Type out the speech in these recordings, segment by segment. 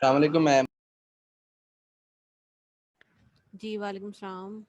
अस्सलाम वालेकुम मैम। जी वालेकुम सलाम।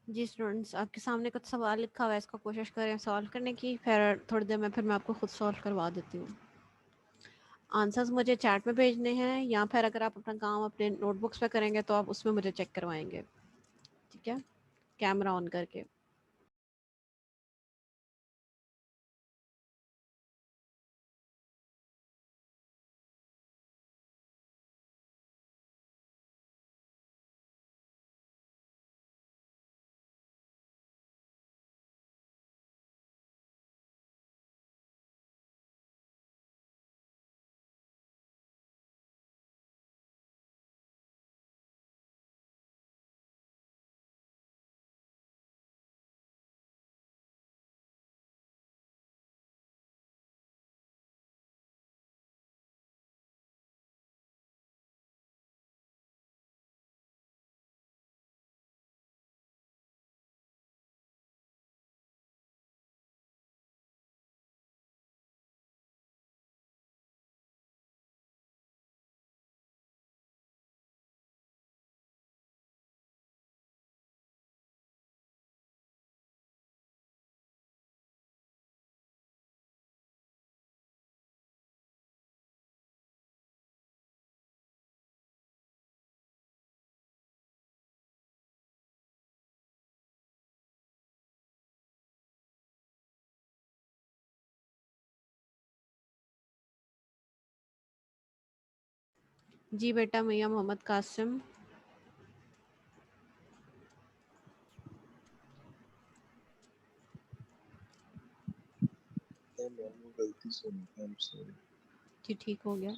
जी स्टूडेंट्स, आपके सामने कुछ सवाल लिखा हुआ है, इसको कोशिश करें सॉल्व करने की। फिर थोड़ी देर में मैं आपको खुद सॉल्व करवा देती हूँ। आंसर्स मुझे चैट में भेजने हैं, या फिर अगर आप अपना काम अपने नोटबुक्स पे करेंगे तो आप उसमें मुझे चेक करवाएंगे। ठीक है, कैमरा ऑन करके। जी बेटा, मियाँ मोहम्मद कासिम। गलती से हमसे जी ठीक हो गया।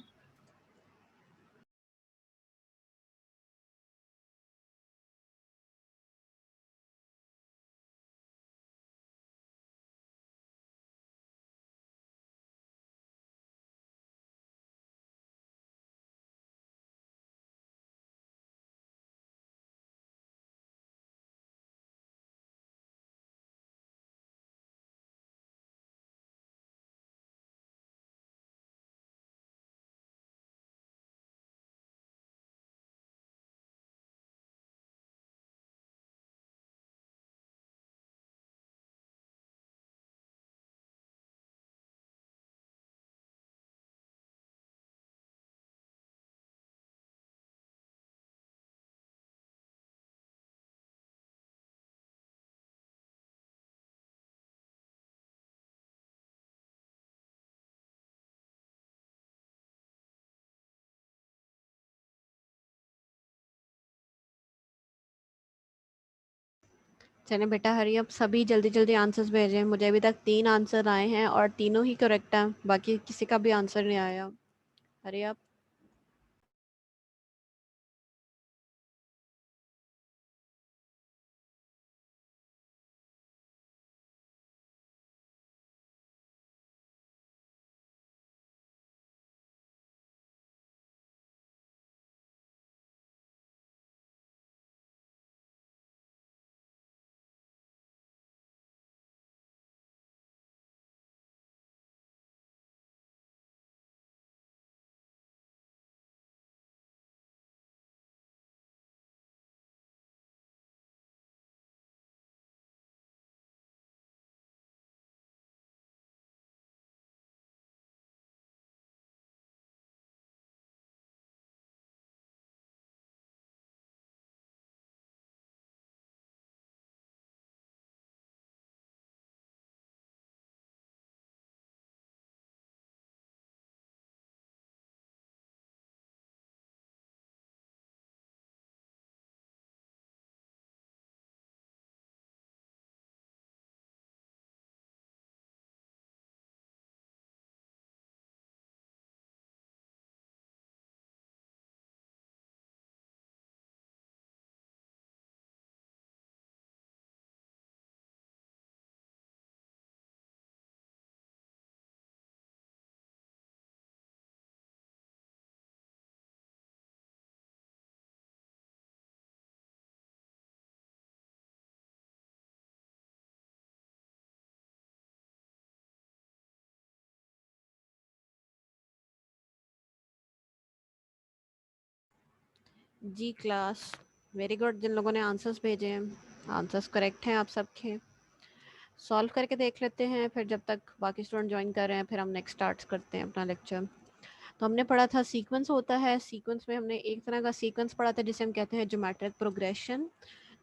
चलें बेटा, हरी अब सभी जल्दी जल्दी आंसर्स भेजें। मुझे अभी तक 3 आंसर आए हैं और तीनों ही करेक्ट हैं, बाकी किसी का भी आंसर नहीं आया। हरी अब। जी क्लास, वेरी गुड। जिन लोगों ने आंसर्स भेजे हैं, आंसर्स करेक्ट हैं आप सबके। सॉल्व करके देख लेते हैं, फिर जब तक बाकी स्टूडेंट ज्वाइन कर रहे हैं फिर हम नेक्स्ट स्टार्ट करते हैं अपना लेक्चर। तो हमने पढ़ा था सीक्वेंस होता है, सीक्वेंस में हमने एक तरह का सीक्वेंस पढ़ा था जिसे हम कहते हैं ज्योमेट्रिक प्रोग्रेशन।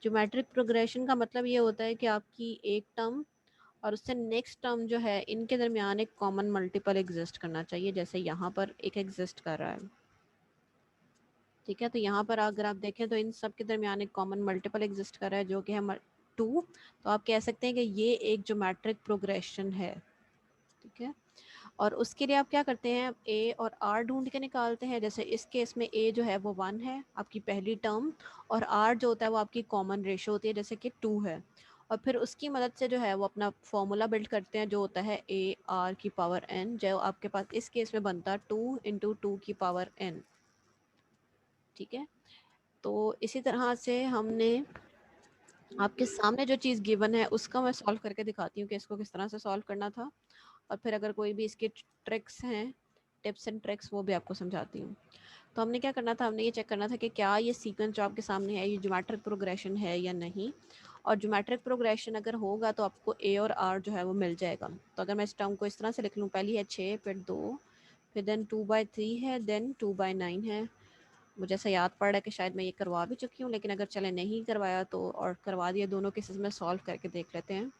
ज्योमेट्रिक प्रोग्रेशन का मतलब ये होता है कि आपकी एक टर्म और उससे नेक्स्ट टर्म जो है इनके दरमियान एक कॉमन मल्टीपल एग्जिस्ट करना चाहिए, जैसे यहाँ पर एक एग्जिस्ट कर रहा है। ठीक है, तो यहाँ पर अगर आप देखें तो इन सब के दरमियान एक कॉमन मल्टीपल एग्जिस्ट कर रहा है जो कि है 2। तो आप कह सकते हैं कि ये एक ज्योमेट्रिक प्रोग्रेशन है। ठीक है, और उसके लिए आप क्या करते हैं, ए और आर ढूंढ के निकालते हैं। जैसे इस केस में ए जो है वो 1 है, आपकी पहली टर्म, और आर जो होता है वो आपकी कॉमन रेशो होती है जैसे कि 2 है। और फिर उसकी मदद से जो है वो अपना फॉर्मूला बिल्ड करते हैं जो होता है ए आर की पावर एन, जो आपके पास इस केस में बनता है 2 इंटू 2 की पावर एन। ठीक है, तो इसी तरह से हमने आपके सामने जो चीज़ गिवन है उसका मैं सॉल्व करके दिखाती हूँ कि इसको किस तरह से सॉल्व करना था, और फिर अगर कोई भी इसके ट्रिक्स हैं, टिप्स एंड ट्रिक्स, वो भी आपको समझाती हूँ। तो हमने क्या करना था, हमने ये चेक करना था कि क्या ये सीक्वेंस जो आपके सामने है ये ज्योमेट्रिक प्रोग्रेशन है या नहीं। और ज्योमेट्रिक प्रोग्रेशन अगर होगा तो आपको ए और आर जो है वो मिल जाएगा। तो अगर मैं इस टर्म को इस तरह से लिख लूँ, पहली है 6, फिर 2, फिर देन 2/3 है, देन 2/9 है। मुझे ऐसा याद पड़ रहा है कि शायद मैं ये करवा भी चुकी हूँ, लेकिन अगर चले नहीं करवाया तो और करवा दिया, दोनों केसेस में सॉल्व करके देख लेते हैं।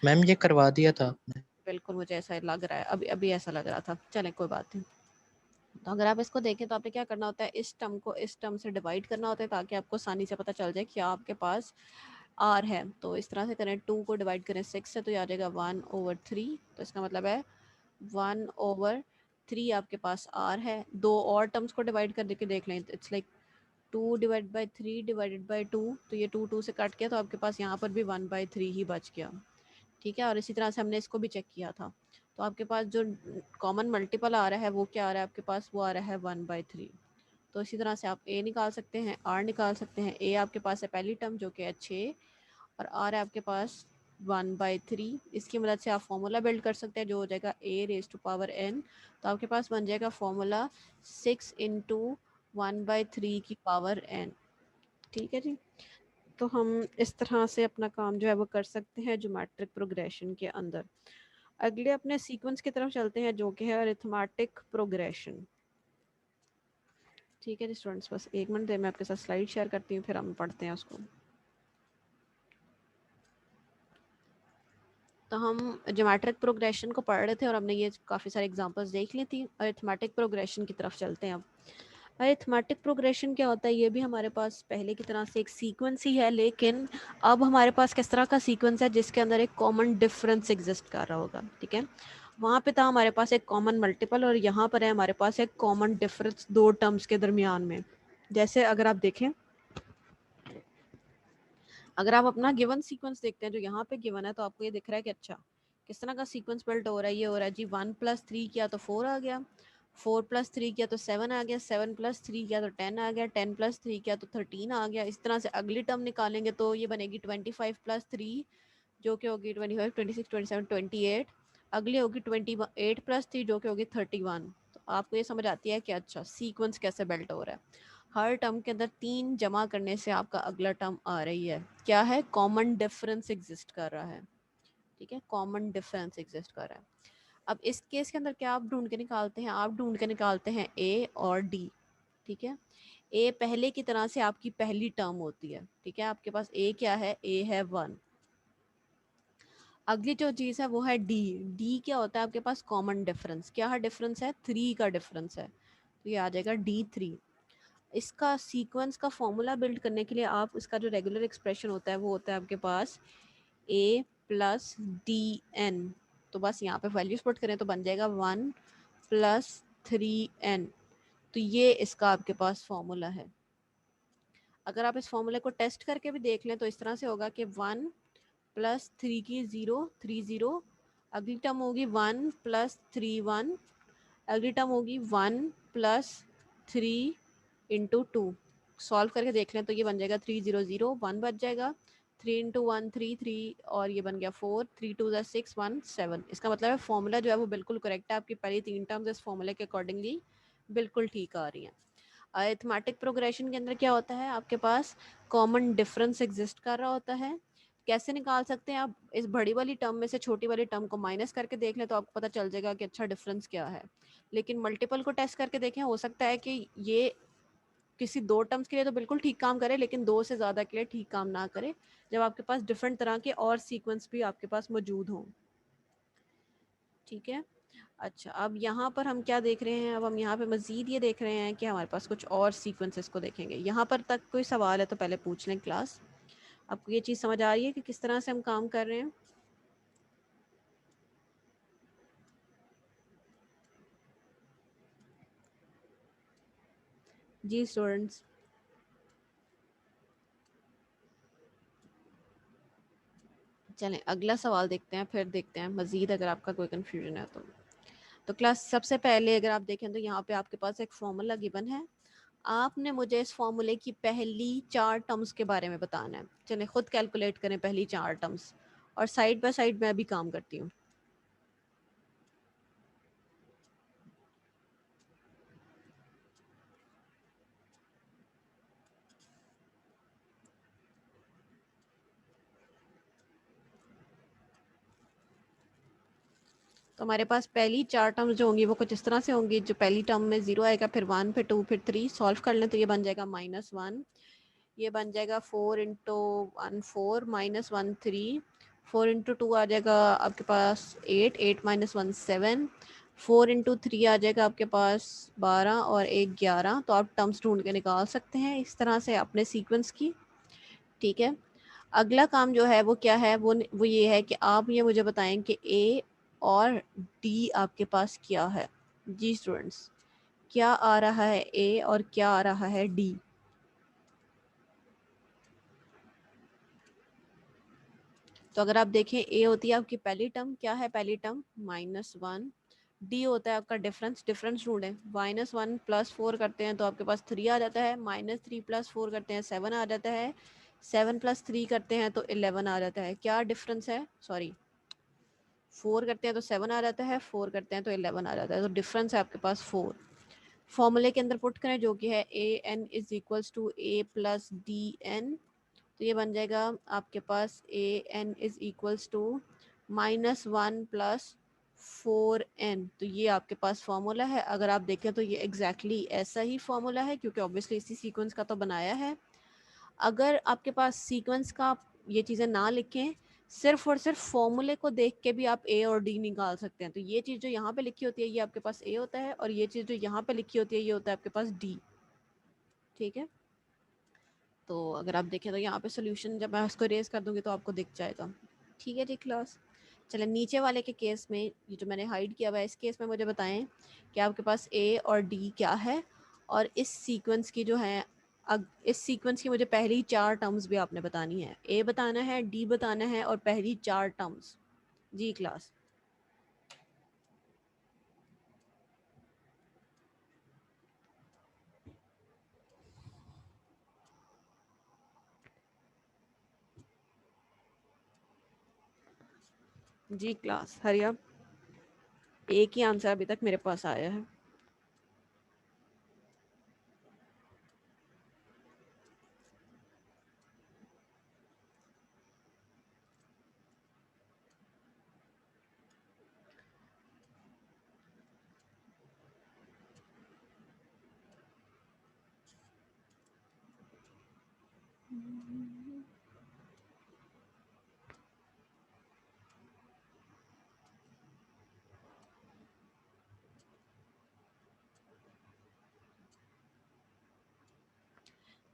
मैम ये करवा दिया था आपने। बिल्कुल, मुझे ऐसा लग रहा है, अभी अभी ऐसा लग रहा था। चलें कोई बात नहीं। तो अगर आप इसको देखें तो आपने क्या करना होता है, इस टर्म को इस टर्म से डिवाइड करना होता है ताकि आपको आसानी से पता चल जाए कि आपके पास आर है। तो इस तरह से करें, 2 को डिवाइड करें 6 से तो ये आ जाएगा 1/3। तो इसका मतलब है 1/3 आपके पास आर है। दो और टर्म्स को डिवाइड कर के देख लें, इट्स लाइक 2/3 डिवाइडेड बाई 2, तो ये 2 से कट गया, तो आपके पास यहाँ पर भी 1/3 ही बच गया। ठीक है, और इसी तरह से हमने इसको भी चेक किया था। तो आपके पास जो कॉमन मल्टीपल आ रहा है वो क्या आ रहा है आपके पास, वो आ रहा है 1/3। तो इसी तरह से आप ए निकाल सकते हैं, आर निकाल सकते हैं। ए आपके पास है पहली टर्म जो कि है 6, और आर है आपके पास 1/3। इसकी मदद से आप फॉर्मूला बिल्ड कर सकते हैं जो हो जाएगा ए रेज टू पावर एन। तो आपके पास बन जाएगा फॉर्मूला 6 इंटू 1/3 की पावर एन। ठीक है जी, तो हम इस तरह से अपना काम जो है वो कर सकते हैं ज्योमेट्रिक प्रोग्रेशन के अंदर। अगले अपने सीक्वेंस की तरफ चलते हैं जो कि है अरिथमेटिक प्रोग्रेशन। ठीक है जी स्टूडेंट्स, बस एक मिनट दे, मैं आपके साथ स्लाइड शेयर करती हूँ फिर हम पढ़ते हैं उसको। तो हम ज्योमेट्रिक प्रोग्रेशन को पढ़ रहे थे और हमने ये काफ़ी सारे एग्जांपल्स देख ली थी। अरिथमेटिक प्रोग्रेशन की तरफ चलते हैं अब। अरिथमेटिक प्रोग्रेशन क्या होता है, ये भी हमारे पास पहले की तरह से एक सीक्वेंस ही है, लेकिन अब हमारे पास किस तरह का सीक्वेंस है जिसके अंदर एक कॉमन डिफरेंस एग्जिस्ट कर रहा होगा। ठीक है, वहाँ पे था हमारे पास एक कॉमन मल्टीपल, और यहाँ पर है हमारे पास एक कॉमन डिफरेंस दो टर्म्स के दरमियान में। जैसे अगर आप देखें, अगर आप अपना गिवन सीक्वेंस देखते हैं जो यहाँ पे गिवन है, तो आपको ये दिख रहा है कि अच्छा किस तरह का सीक्वेंस बिल्ट हो रहा है। ये हो रहा है जी 1+3 किया तो 4 आ गया, 4+3 किया तो 7 आ गया, 7+3 किया तो 10 आ गया, 10+3 किया तो 13 आ गया। इस तरह से अगली टर्म निकालेंगे तो ये बनेगी 25+3 जो कि होगी 25, 26, 27, 28। अगली होगी 28+3 जो कि होगी 31। तो आपको ये समझ आती है कि अच्छा सीक्वेंस कैसे बिल्ट हो रहा है। हर टर्म के अंदर 3 जमा करने से आपका अगला टर्म आ रही है, क्या है, कॉमन डिफरेंस एग्जिस्ट कर रहा है। ठीक है, कॉमन डिफरेंस एग्जिस्ट कर रहा है। अब इस केस के अंदर क्या आप ढूंढ के निकालते हैं, आप ढूंढ के निकालते हैं ए और डी। ठीक है, ए पहले की तरह से आपकी पहली टर्म होती है। ठीक है, आपके पास ए क्या है, ए है 1। अगली जो चीज़ है वो है डी। डी क्या होता है आपके पास, कॉमन डिफरेंस। क्या है डिफरेंस है, 3 का डिफरेंस है, तो ये आ जाएगा D3। इसका सीक्वेंस का फॉर्मूला बिल्ड करने के लिए आप इसका जो रेगुलर एक्सप्रेशन होता है वो होता है आपके पास A+DN। तो बस यहाँ पे वैल्यूज पुट करें तो बन जाएगा 1+3N। तो ये इसका आपके पास फॉर्मूला है। अगर आप इस फॉर्मूले को टेस्ट करके भी देख लें तो इस तरह से होगा कि 1+3 की 0, 3 0। अगली टर्म होगी 1+3 1। अगली टर्म होगी 1+3 इंटू 2। सॉल्व करके देख लें तो ये बन जाएगा 3 0 0, 1 बच जाएगा, 3 इंटू 1 3 3, और ये बन गया 4, 3 2 6 1 7। इसका मतलब है फॉर्मूला जो है वो बिल्कुल करेक्ट है, आपकी पहली 3 टर्म्स इस फॉर्मूले के अकॉर्डिंगली बिल्कुल ठीक आ रही हैं। अरिथमेटिक प्रोग्रेशन के अंदर क्या होता है, आपके पास कॉमन डिफरेंस एग्जिस्ट कर रहा होता है। कैसे निकाल सकते हैं आप, इस बड़ी वाली टर्म में से छोटी वाली टर्म को माइनस करके देख लें तो आपको पता चल जाएगा कि अच्छा डिफरेंस क्या है। लेकिन मल्टीपल को टेस्ट करके देखें, हो सकता है कि ये किसी दो टर्म्स के लिए तो बिल्कुल ठीक काम करे, लेकिन दो से ज़्यादा के लिए ठीक काम ना करे, जब आपके पास डिफरेंट तरह के और सीक्वेंस भी आपके पास मौजूद हों। ठीक है, अच्छा अब यहाँ पर हम क्या देख रहे हैं, अब हम यहाँ पे मज़ीद ये देख रहे हैं कि हमारे पास कुछ और सीक्वेंसेस को देखेंगे। यहाँ पर तक कोई सवाल है तो पहले पूछ लें क्लास। आपको ये चीज़ समझ आ रही है कि किस तरह से हम काम कर रहे हैं? जी स्टूडेंट्स, चलें अगला सवाल देखते हैं, फिर देखते हैं मज़ीद अगर आपका कोई कन्फ्यूजन है तो क्लास सबसे पहले अगर आप देखें तो यहाँ पे आपके पास एक फॉर्मूला गिवन है। आपने मुझे इस फॉर्मूले की पहली 4 टर्म्स के बारे में बताना है। चलें खुद कैलकुलेट करें पहली 4 टर्म्स, और साइड बाय साइड मैं भी काम करती हूँ। तो हमारे पास पहली 4 टर्म्स जो होंगी वो कुछ इस तरह से होंगी। जो पहली टर्म में 0 आएगा, फिर 1, फिर 2, फिर 3। सॉल्व कर लें तो ये बन जाएगा -1, ये बन जाएगा 4 इंटू 1 4 -1 3, 4 इंटू 2 आ जाएगा आपके पास 8, 8 -1 7, 4 इंटू 3 आ जाएगा आपके पास 12 और 1 11। तो आप टर्म्स ढूंढ के निकाल सकते हैं इस तरह से अपने सीक्वेंस की। ठीक है, अगला काम जो है वो क्या है, वो ये है कि आप ये मुझे बताएं कि ए और डी आपके पास क्या है। जी स्टूडेंट्स, क्या आ रहा है ए और क्या आ रहा है डी? तो अगर आप देखें, ए होती है आपकी पहली टर्म, क्या है पहली टर्म -1, डी होता है आपका डिफरेंस, डिफरेंस ढूंढें। -1 + 4 करते हैं तो आपके पास 3 आ जाता है, -3 + 4 करते हैं 7 आ जाता है, 7 + 3 करते हैं तो 11 आ जाता है। क्या डिफरेंस है, सॉरी 4 करते हैं तो 7 आ जाता है, 4 करते हैं तो 11 आ जाता है, तो डिफरेंस है आपके पास 4। फॉर्मूले के अंदर पुट करें जो कि है an = a + dn, तो ये बन जाएगा आपके पास an = -1 + 4n। तो ये आपके पास फार्मूला है। अगर आप देखें तो ये एग्जैक्टली ऐसा ही फार्मूला है, क्योंकि ऑब्वियसली इसी सीक्वेंस का तो बनाया है। अगर आपके पास सीक्वेंस का ये चीज़ें ना लिखें, सिर्फ और सिर्फ फॉर्मूले को देख के भी आप ए और डी निकाल सकते हैं। तो ये चीज़ जो यहाँ पे लिखी होती है ये आपके पास ए होता है, और ये चीज़ जो यहाँ पे लिखी होती है ये होता है आपके पास डी। ठीक है, तो अगर आप देखें तो यहाँ पे सोल्यूशन जब मैं उसको रेज कर दूंगी तो आपको दिख जाएगा। ठीक है जी क्लास, चलें नीचे वाले के केस में, ये जो मैंने हाइड किया हुआ है, इस केस में मुझे बताएं कि आपके पास ए और डी क्या है, और इस सीक्वेंस की जो है इस सीक्वेंस की मुझे पहली 4 टर्म्स भी आपने बतानी है। ए बताना है, डी बताना है, और पहली 4 टर्म्स। जी क्लास, जी क्लास, हरी अप। एक ही आंसर अभी तक मेरे पास आया है।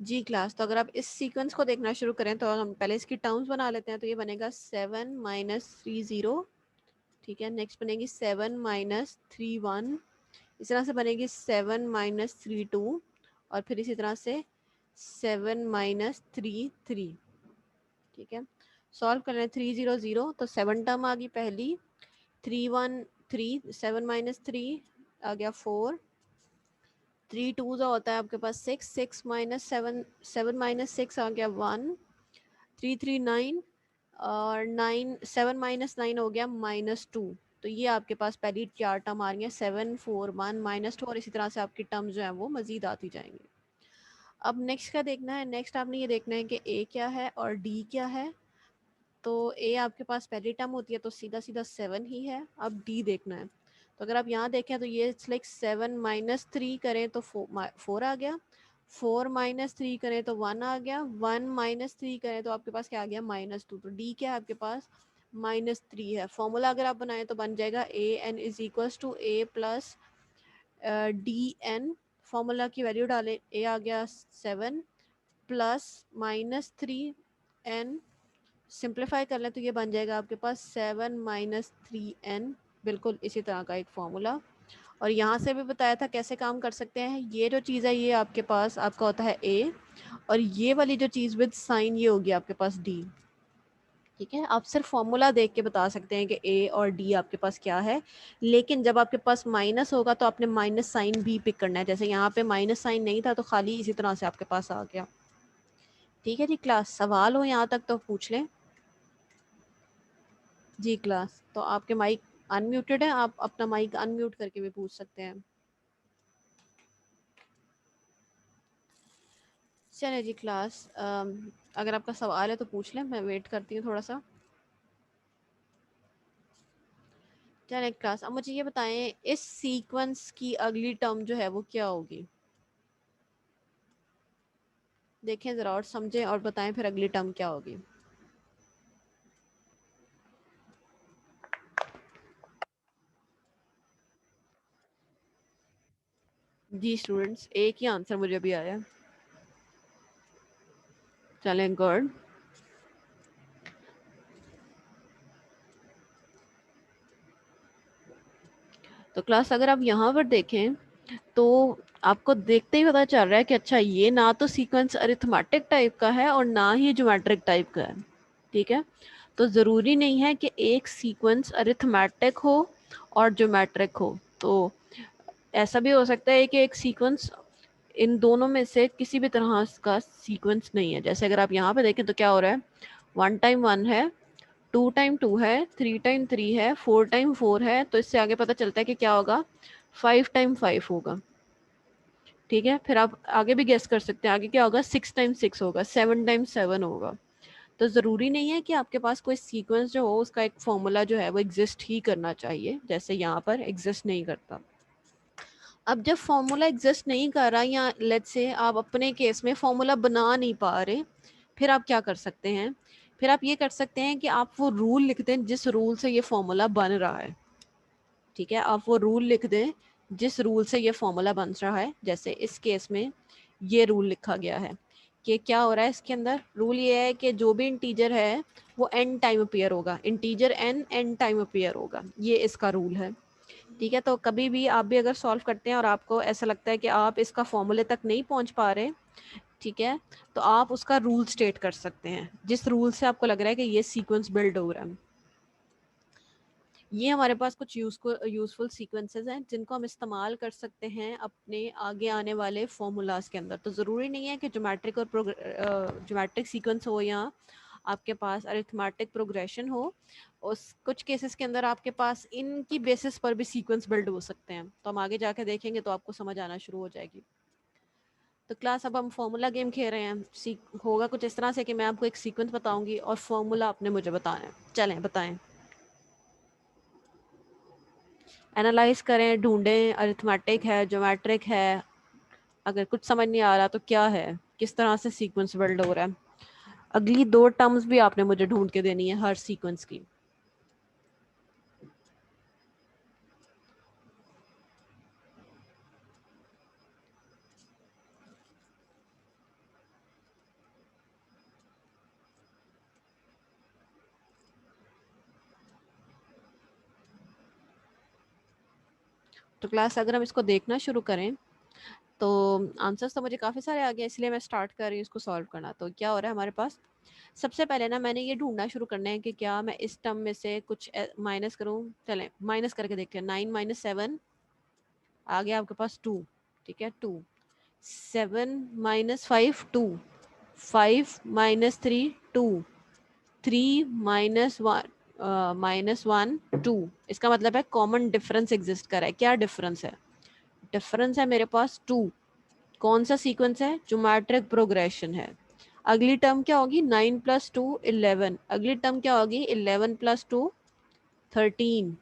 जी क्लास, तो अगर आप इस सीक्वेंस को देखना शुरू करें तो हम पहले इसकी टर्म्स बना लेते हैं। तो ये बनेगा 7 - 3 0। ठीक है, नेक्स्ट बनेगी 7 - 3 1। इस तरह से बनेगी 7 - 3 2, और फिर इसी तरह से 7 - 3 3। ठीक है, सॉल्व कर रहे हैं 3 0 0, तो 7 टर्म आ गई पहली, 3 1 3, 7 - 3 आ गया 4, 3 2 का होता है आपके पास 6, 6 - 7, 7 - 6 आ गया 1, 3 3 9, और 9 7 - 9 हो गया -2। तो ये आपके पास पहली 4 टर्म आ रही है, 7 4 1 -2, और इसी तरह से आपकी टर्म जो है वो मजीद आती जाएंगी। अब नेक्स्ट का देखना है, नेक्स्ट आपने ये देखना है कि ए क्या है और डी क्या है। तो ए आपके पास पहली टर्म होती है तो सीधा सीधा 7 ही है। अब डी देखना है, तो अगर आप यहाँ देखें तो ये लाइक 7 माइनस 3 करें तो 4 आ गया, 4 माइनस 3 करें तो 1 आ गया, 1 माइनस 3 करें तो आपके पास क्या आ गया -2। तो डी क्या है आपके पास -3 है। फॉर्मूला अगर आप बनाएं तो बन जाएगा A N is equals to A plus D N. Formula की वैल्यू डालें, ए आ गया 7 प्लस -3n, सिंप्लीफाई कर लें तो ये बन जाएगा आपके पास 7 माइनस 3n। बिल्कुल इसी तरह का एक फॉर्मूला। और यहाँ से भी बताया था कैसे काम कर सकते हैं। ये जो चीज़ है ये आपके पास आपका होता है a, और ये वाली जो चीज़ विद साइन ये होगी आपके पास d। ठीक है, आप सिर्फ फॉर्मूला देख के बता सकते हैं कि a और d आपके पास क्या है, लेकिन जब आपके पास माइनस होगा तो आपने माइनस साइन भी पिक करना है। जैसे यहाँ पे माइनस साइन नहीं था तो खाली इसी तरह से आपके पास आ गया। ठीक है जी क्लास, सवाल हो यहाँ तक तो पूछ लें जी क्लास। तो आपके माइक अनम्यूटेड है, आप अपना माइक अनम्यूट करके भी पूछ सकते हैं। चलिए जी क्लास, अगर आपका सवाल है तो पूछ लें, मैं वेट करती हूँ थोड़ा सा। चलिए क्लास, अब मुझे ये बताएं इस सीक्वेंस की अगली टर्म जो है वो क्या होगी। देखें ज़रा और समझें और बताएं फिर अगली टर्म क्या होगी। जी स्टूडेंट्स, एक ही आंसर मुझे अभी आया। चलें गुड। तो क्लास अगर आप यहाँ पर देखें तो आपको देखते ही पता चल रहा है कि अच्छा ये ना तो सीक्वेंस अरिथमेटिक टाइप का है और ना ही ज्योमेट्रिक टाइप का है। ठीक है, तो ज़रूरी नहीं है कि एक सीक्वेंस अरिथमेटिक हो और ज्योमेट्रिक हो। तो ऐसा भी हो सकता है कि एक सीक्वेंस इन दोनों में से किसी भी तरह का सीक्वेंस नहीं है। जैसे अगर आप यहाँ पे देखें तो क्या हो रहा है, 1 टाइम 1 है, 2 टाइम 2 है, 3 टाइम 3 है, 4 टाइम 4 है। तो इससे आगे पता चलता है कि क्या होगा, 5 टाइम 5 होगा। ठीक है, फिर आप आगे भी गेस कर सकते हैं, आगे क्या होगा, 6 टाइम 6 होगा, 7 टाइम 7 होगा। तो ज़रूरी नहीं है कि आपके पास कोई सीक्वेंस जो हो उसका एक फॉर्मूला जो है वो एग्जिस्ट ही करना चाहिए, जैसे यहाँ पर एग्जिस्ट नहीं करता। अब जब फॉर्मूला एग्जिस्ट नहीं कर रहा, या लेट्स से आप अपने केस में फॉर्मूला बना नहीं पा रहे, फिर आप क्या कर सकते हैं, फिर आप ये कर सकते हैं कि आप वो रूल लिख दें जिस रूल से ये फॉर्मूला बन रहा है। ठीक है, आप वो रूल लिख दें जिस रूल से ये फॉर्मूला बन रहा है। जैसे इस केस में ये रूल लिखा गया है कि क्या हो रहा है इसके अंदर, रूल ये है कि जो भी इंटीजर है वो n टाइम अपीयर होगा, इंटीजर n टाइम अपीयर होगा, ये इसका रूल है। ठीक है, तो कभी भी आप भी अगर सॉल्व करते हैं और आपको ऐसा लगता है कि आप इसका फॉर्मूले तक नहीं पहुंच पा रहे, ठीक है, तो आप उसका रूल स्टेट कर सकते हैं जिस रूल से आपको लग रहा है कि ये सीक्वेंस बिल्ड हो रहा है। ये हमारे पास कुछ यूजफुल सीक्वेंसेस हैं जिनको हम इस्तेमाल कर सकते हैं अपने आगे आने वाले फॉर्मूलाज के अंदर। तो ज़रूरी नहीं है कि ज्योमेट्रिक और ज्योमेट्रिक सीक्वेंस हो या आपके पास अरिथमेटिक प्रोग्रेशन हो। उस कुछ केसेस के अंदर आपके पास इनकी बेसिस पर भी सीक्वेंस बिल्ड हो सकते हैं। तो हम आगे जाके देखेंगे तो आपको समझ आना शुरू हो जाएगी। तो क्लास अब हम फॉर्मूला गेम खेल रहे हैं। होगा कुछ इस तरह से कि मैं आपको एक सीक्वेंस बताऊंगी और फॉर्मूला आपने मुझे बताना है। चलें बताएं, एनालाइज करें, ढूंढें, अरिथमेटिक है, ज्योमेट्रिक है, अगर कुछ समझ नहीं आ रहा तो क्या है, किस तरह से सीक्वेंस बिल्ड हो रहा है। अगली 2 टर्म्स भी आपने मुझे ढूंढ के देनी है हर सीक्वेंस की। तो क्लास अगर हम इसको देखना शुरू करें तो आंसर्स तो मुझे काफ़ी सारे आ गए, इसलिए मैं स्टार्ट कर रही हूँ इसको सॉल्व करना। तो क्या हो रहा है हमारे पास, सबसे पहले ना मैंने ये ढूंढना शुरू करना है कि क्या मैं इस टर्म में से कुछ माइनस करूँ। चलें माइनस करके देखते हैं। 9 माइनस 7 आ गया आपके पास 2। ठीक है, 2। 7 माइनस 5 2, 5 माइनस 3 2, 3 माइनस 1 2। इसका मतलब है कॉमन डिफरेंस एग्जिस्ट कर रहा है। क्या डिफरेंस है, डिफरेंस है मेरे पास 2। कौन सा सीक्वेंस है? ज्योमेट्रिक प्रोग्रेशन है। अगली टर्म क्या होगी? 9 + 2 11। अगली टर्म क्या होगी? 11 + 2 13।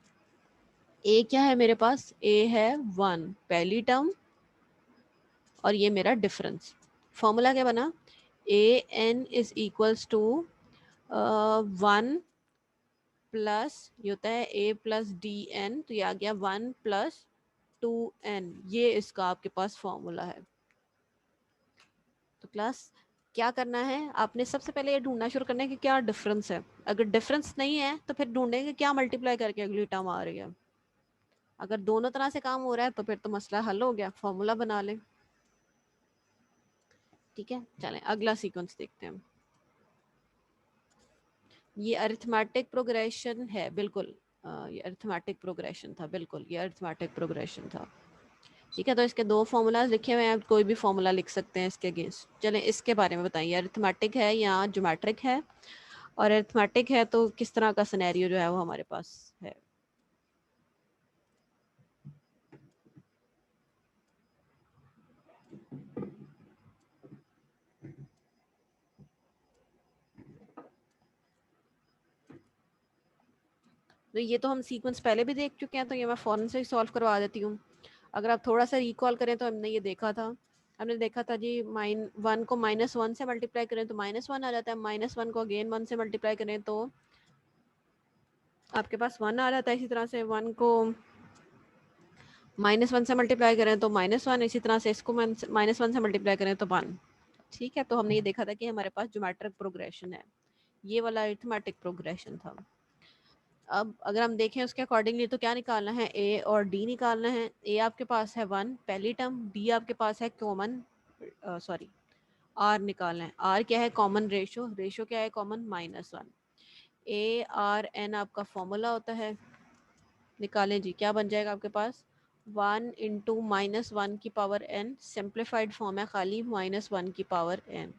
ए क्या है मेरे पास? ए है 1 पहली टर्म, और ये मेरा डिफरेंस। फॉर्मूला क्या बना? A N is equals to 1 plus ये होता है ए प्लस डी एन, तो ये आ गया 1 + 2n। ये इसका आपके पास फॉर्मूला है। तो क्लास क्या करना है? आपने सबसे पहले ये ढूंढना शुरू करना है कि क्या डिफरेंस है। अगर डिफरेंस नहीं है तो फिर ढूंढेंगे क्या मल्टीप्लाई करके अगली टर्म आ रही है। अगर दोनों तरह से काम हो रहा है तो फिर तो मसला हल हो गया, फॉर्मूला बना लें। ठीक है, चलें अगला सीक्वेंस देखते हैं। ये अरिथमेटिक प्रोग्रेशन है, बिल्कुल। ये अरिथमेटिक प्रोग्रेशन था, बिल्कुल ये अरिथमेटिक प्रोग्रेशन था। ठीक है, तो इसके दो फॉर्मूलाज लिखे हुए हैं, कोई भी फॉर्मूला लिख सकते हैं इसके अगेंस्ट। चलें इसके बारे में बताइए, अरिथमेटिक है या ज्योमेट्रिक है? और अरिथमेटिक है तो किस तरह का सिनेरियो जो है वो हमारे पास है? तो ये तो हम सीक्वेंस पहले भी देख चुके हैं, तो ये मैं फ़ौरन से ही सॉल्व करवा देती हूँ। अगर आप थोड़ा सा रिकॉल करें तो हमने ये देखा था, हमने देखा था जी 1 को -1 से मल्टीप्लाई करें तो -1 आ जाता है, -1 को अगेन 1 से मल्टीप्लाई करें तो आपके पास 1 आ जाता है। इसी तरह से 1 को -1 से मल्टीप्लाई करें तो -1, इसी तरह से इसको -1 से मल्टीप्लाई करें तो 1। ठीक है, तो हमने ये देखा था कि हमारे पास ज्योमेट्रिक प्रोग्रेशन है, ये वाला अरिथमेटिक प्रोग्रेशन था। अब अगर हम देखें उसके अकॉर्डिंगली तो क्या निकालना है? ए और डी निकालना है। ए आपके पास है 1 पहली टर्म, डी आपके पास है कॉमन, सॉरी आर निकालना है। आर क्या है? कॉमन रेशो, रेशो क्या है? कॉमन -1। ए आर एन आपका फॉर्मूला होता है, निकालें जी। क्या बन जाएगा आपके पास? 1 × -1 की पावर n, सिंप्लीफाइड फॉर्म है खाली -1 की पावर n।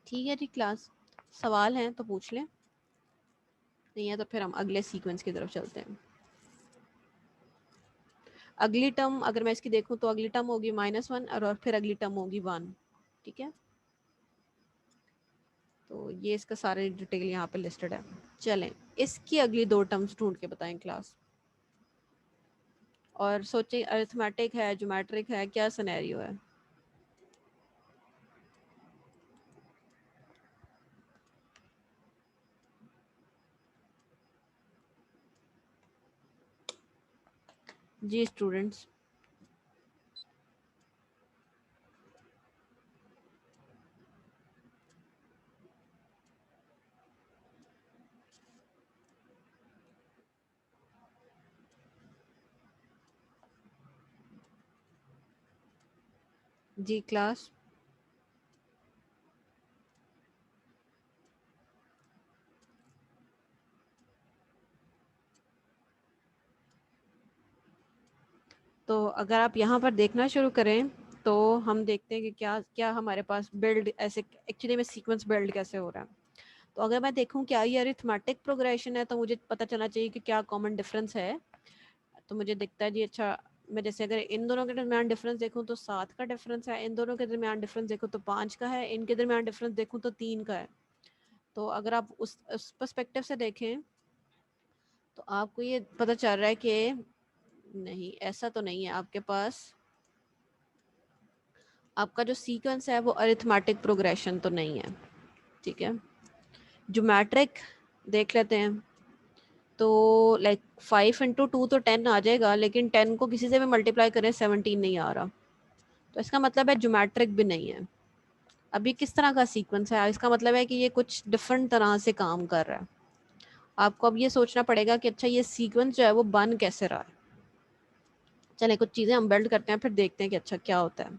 ठीक है जी क्लास, सवाल हैं तो पूछ लें, नहीं है तो फिर हम अगले सीक्वेंस की तरफ चलते हैं। अगली टर्म अगर मैं इसकी देखूं तो अगली टर्म होगी -1 और फिर अगली टर्म होगी 1। ठीक है, तो ये इसका सारे डिटेल यहाँ पे लिस्टेड है। चलें इसकी अगली दो टर्म्स ढूंढ के बताएं क्लास, और सोचें अरिथमेटिक है, ज्योमेट्रिक है, क्या सिनेरियो है? जी स्टूडेंट्स, जी क्लास। तो अगर आप यहाँ पर देखना शुरू करें तो हम देखते हैं कि क्या क्या हमारे पास बिल्ड ऐसे एक्चुअली में सीक्वेंस बिल्ड कैसे हो रहा है। तो अगर मैं देखूं क्या ये अरिथमेटिक प्रोग्रेशन है तो मुझे पता चलना चाहिए कि क्या कॉमन डिफरेंस है। तो मुझे दिखता है जी, अच्छा मैं जैसे अगर इन दोनों के दरमियान डिफरेंस देखूं तो 7 का डिफरेंस है, इन दोनों के दरमियान डिफरेंस देखूं तो 5 का है, इनके दरमियान डिफरेंस देखूं तो 3 का है। तो अगर आप उस पर्सपेक्टिव से देखें तो आपको ये पता चल रहा है कि नहीं, ऐसा तो नहीं है आपके पास। आपका जो सीक्वेंस है वो अरिथमेटिक प्रोग्रेशन तो नहीं है। ठीक है, ज्योमेट्रिक देख लेते हैं। तो लाइक 5 × 2 तो 10 आ जाएगा, लेकिन 10 को किसी से भी मल्टीप्लाई करें 17 नहीं आ रहा, तो इसका मतलब है ज्योमेट्रिक भी नहीं है। अभी किस तरह का सीक्वेंस है? इसका मतलब है कि ये कुछ डिफरेंट तरह से काम कर रहा है। आपको अब ये सोचना पड़ेगा कि अच्छा ये सीक्वेंस जो है वो बन कैसे रहा है। चले कुछ चीज़ें हम बिल्ड करते हैं, फिर देखते हैं कि अच्छा क्या होता है।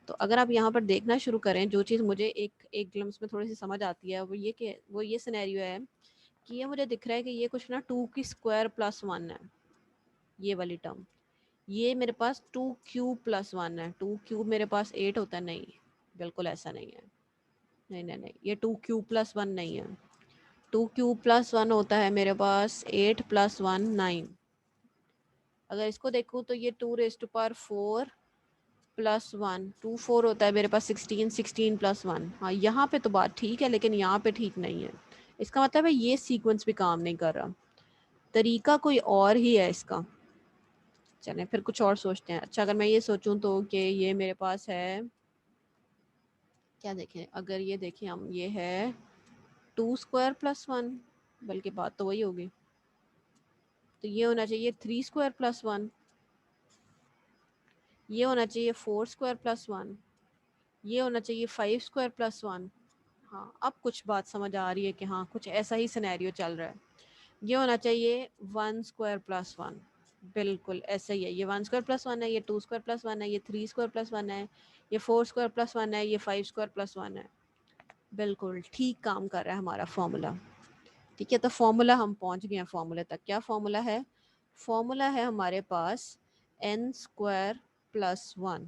तो अगर आप यहाँ पर देखना शुरू करें, जो चीज़ मुझे एक ग्लिम्स में थोड़ी सी समझ आती है वो ये सिनेरियो है कि ये मुझे दिख रहा है कि ये कुछ ना 2 की स्क्वायर प्लस 1 है, ये वाली टर्म। ये मेरे पास 2³ + 1 है। 2³ मेरे पास 8 होता है, नहीं बिल्कुल ऐसा नहीं है। नहीं नहीं नहीं, ये 2³ + 1 नहीं है। 2³ + 1 होता है मेरे पास 8 + 1 9। अगर इसको देखूँ तो ये 2⁴ प्लस 1, 2 4 होता है मेरे पास 16, 16 प्लस 1। हाँ यहाँ पे तो बात ठीक है, लेकिन यहाँ पे ठीक नहीं है। इसका मतलब है ये सीक्वेंस भी काम नहीं कर रहा, तरीका कोई और ही है इसका। चलें फिर कुछ और सोचते हैं। अच्छा अगर मैं ये सोचूं तो कि ये मेरे पास है, क्या देखें, अगर ये देखें हम, ये है 2 स्क्वायर प्लस 1, बल्कि बात तो वही होगी। तो ये होना चाहिए 3 स्क्वायर प्लस 1, ये होना चाहिए 4 स्क्वायर प्लस 1, ये होना चाहिए 5 स्क्वायर प्लस 1। हाँ अब कुछ बात समझ आ रही है कि हाँ कुछ ऐसा ही सिनेरियो चल रहा है। ये होना चाहिए 1 स्क्वायर प्लस 1, बिल्कुल ऐसा ही है। ये 1 स्क्वायर प्लस 1 है, ये 2 स्क्वायर प्लस 1 है, ये 3 स्क्वायर प्लस 1 है, ये 4 स्क्वायर प्लस 1 है, ये 5 स्क्वायर प्लस 1 है। बिल्कुल ठीक काम कर रहा है हमारा फॉर्मूला। ठीक है, तो फॉर्मूला हम पहुंच गए हैं फॉर्मूले तक। क्या फॉर्मूला है? फॉर्मूला है हमारे पास n स्क्वायर प्लस 1।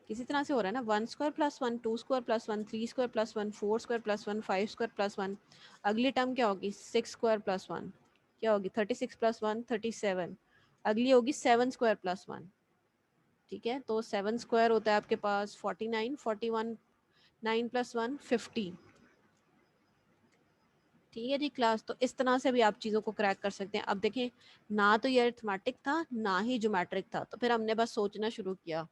किसी तरह से हो रहा है ना, 1 square plus 1, 2 square plus 1, 3 square plus 1, 4 square plus 1, 5 square plus 1। अगली टर्म क्या होगी? 6 स्क्वायर प्लस 1, क्या होगी? 36 प्लस 1 37। अगली होगी 7 स्क्वायर प्लस 1। ठीक है, तो 7 स्क्वायर होता है आपके पास 49, 41, 9 प्लस 1 50। ठीक है जी क्लास, तो इस तरह से भी आप चीज़ों को क्रैक कर सकते हैं। अब देखें, ना तो ये अरिथमेटिक था ना ही ज्योमेट्रिक था, तो फिर हमने बस सोचना शुरू किया।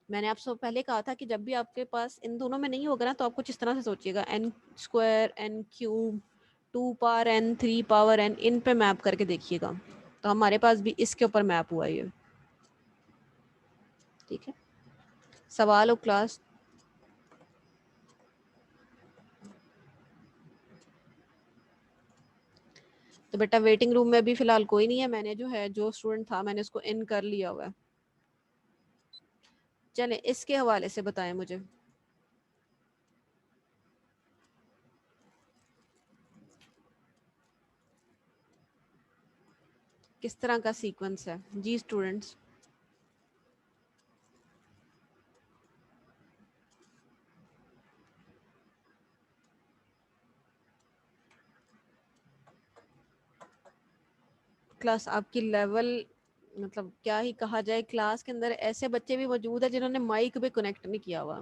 मैंने आपसे पहले कहा था कि जब भी आपके पास इन दोनों में नहीं होगा ना, तो आप कुछ इस तरह से सोचिएगा, n square, n cube, 2 power n, 3 power n, इन पे मैप करके देखिएगा। तो हमारे पास भी इसके ऊपर मैप हुआ ये। ठीक है, सवाल हो क्लास? तो बेटा वेटिंग रूम में भी फिलहाल कोई नहीं है, मैंने जो है, जो स्टूडेंट था मैंने उसको इन कर लिया हुआ है। चलें इसके हवाले से बताएं मुझे। किस तरह का सीक्वेंस है जी स्टूडेंट्स? क्लास आपकी लेवल, मतलब क्या ही कहा जाए, क्लास के अंदर ऐसे बच्चे भी मौजूद है जिन्होंने माइक भी कनेक्ट नहीं किया हुआ।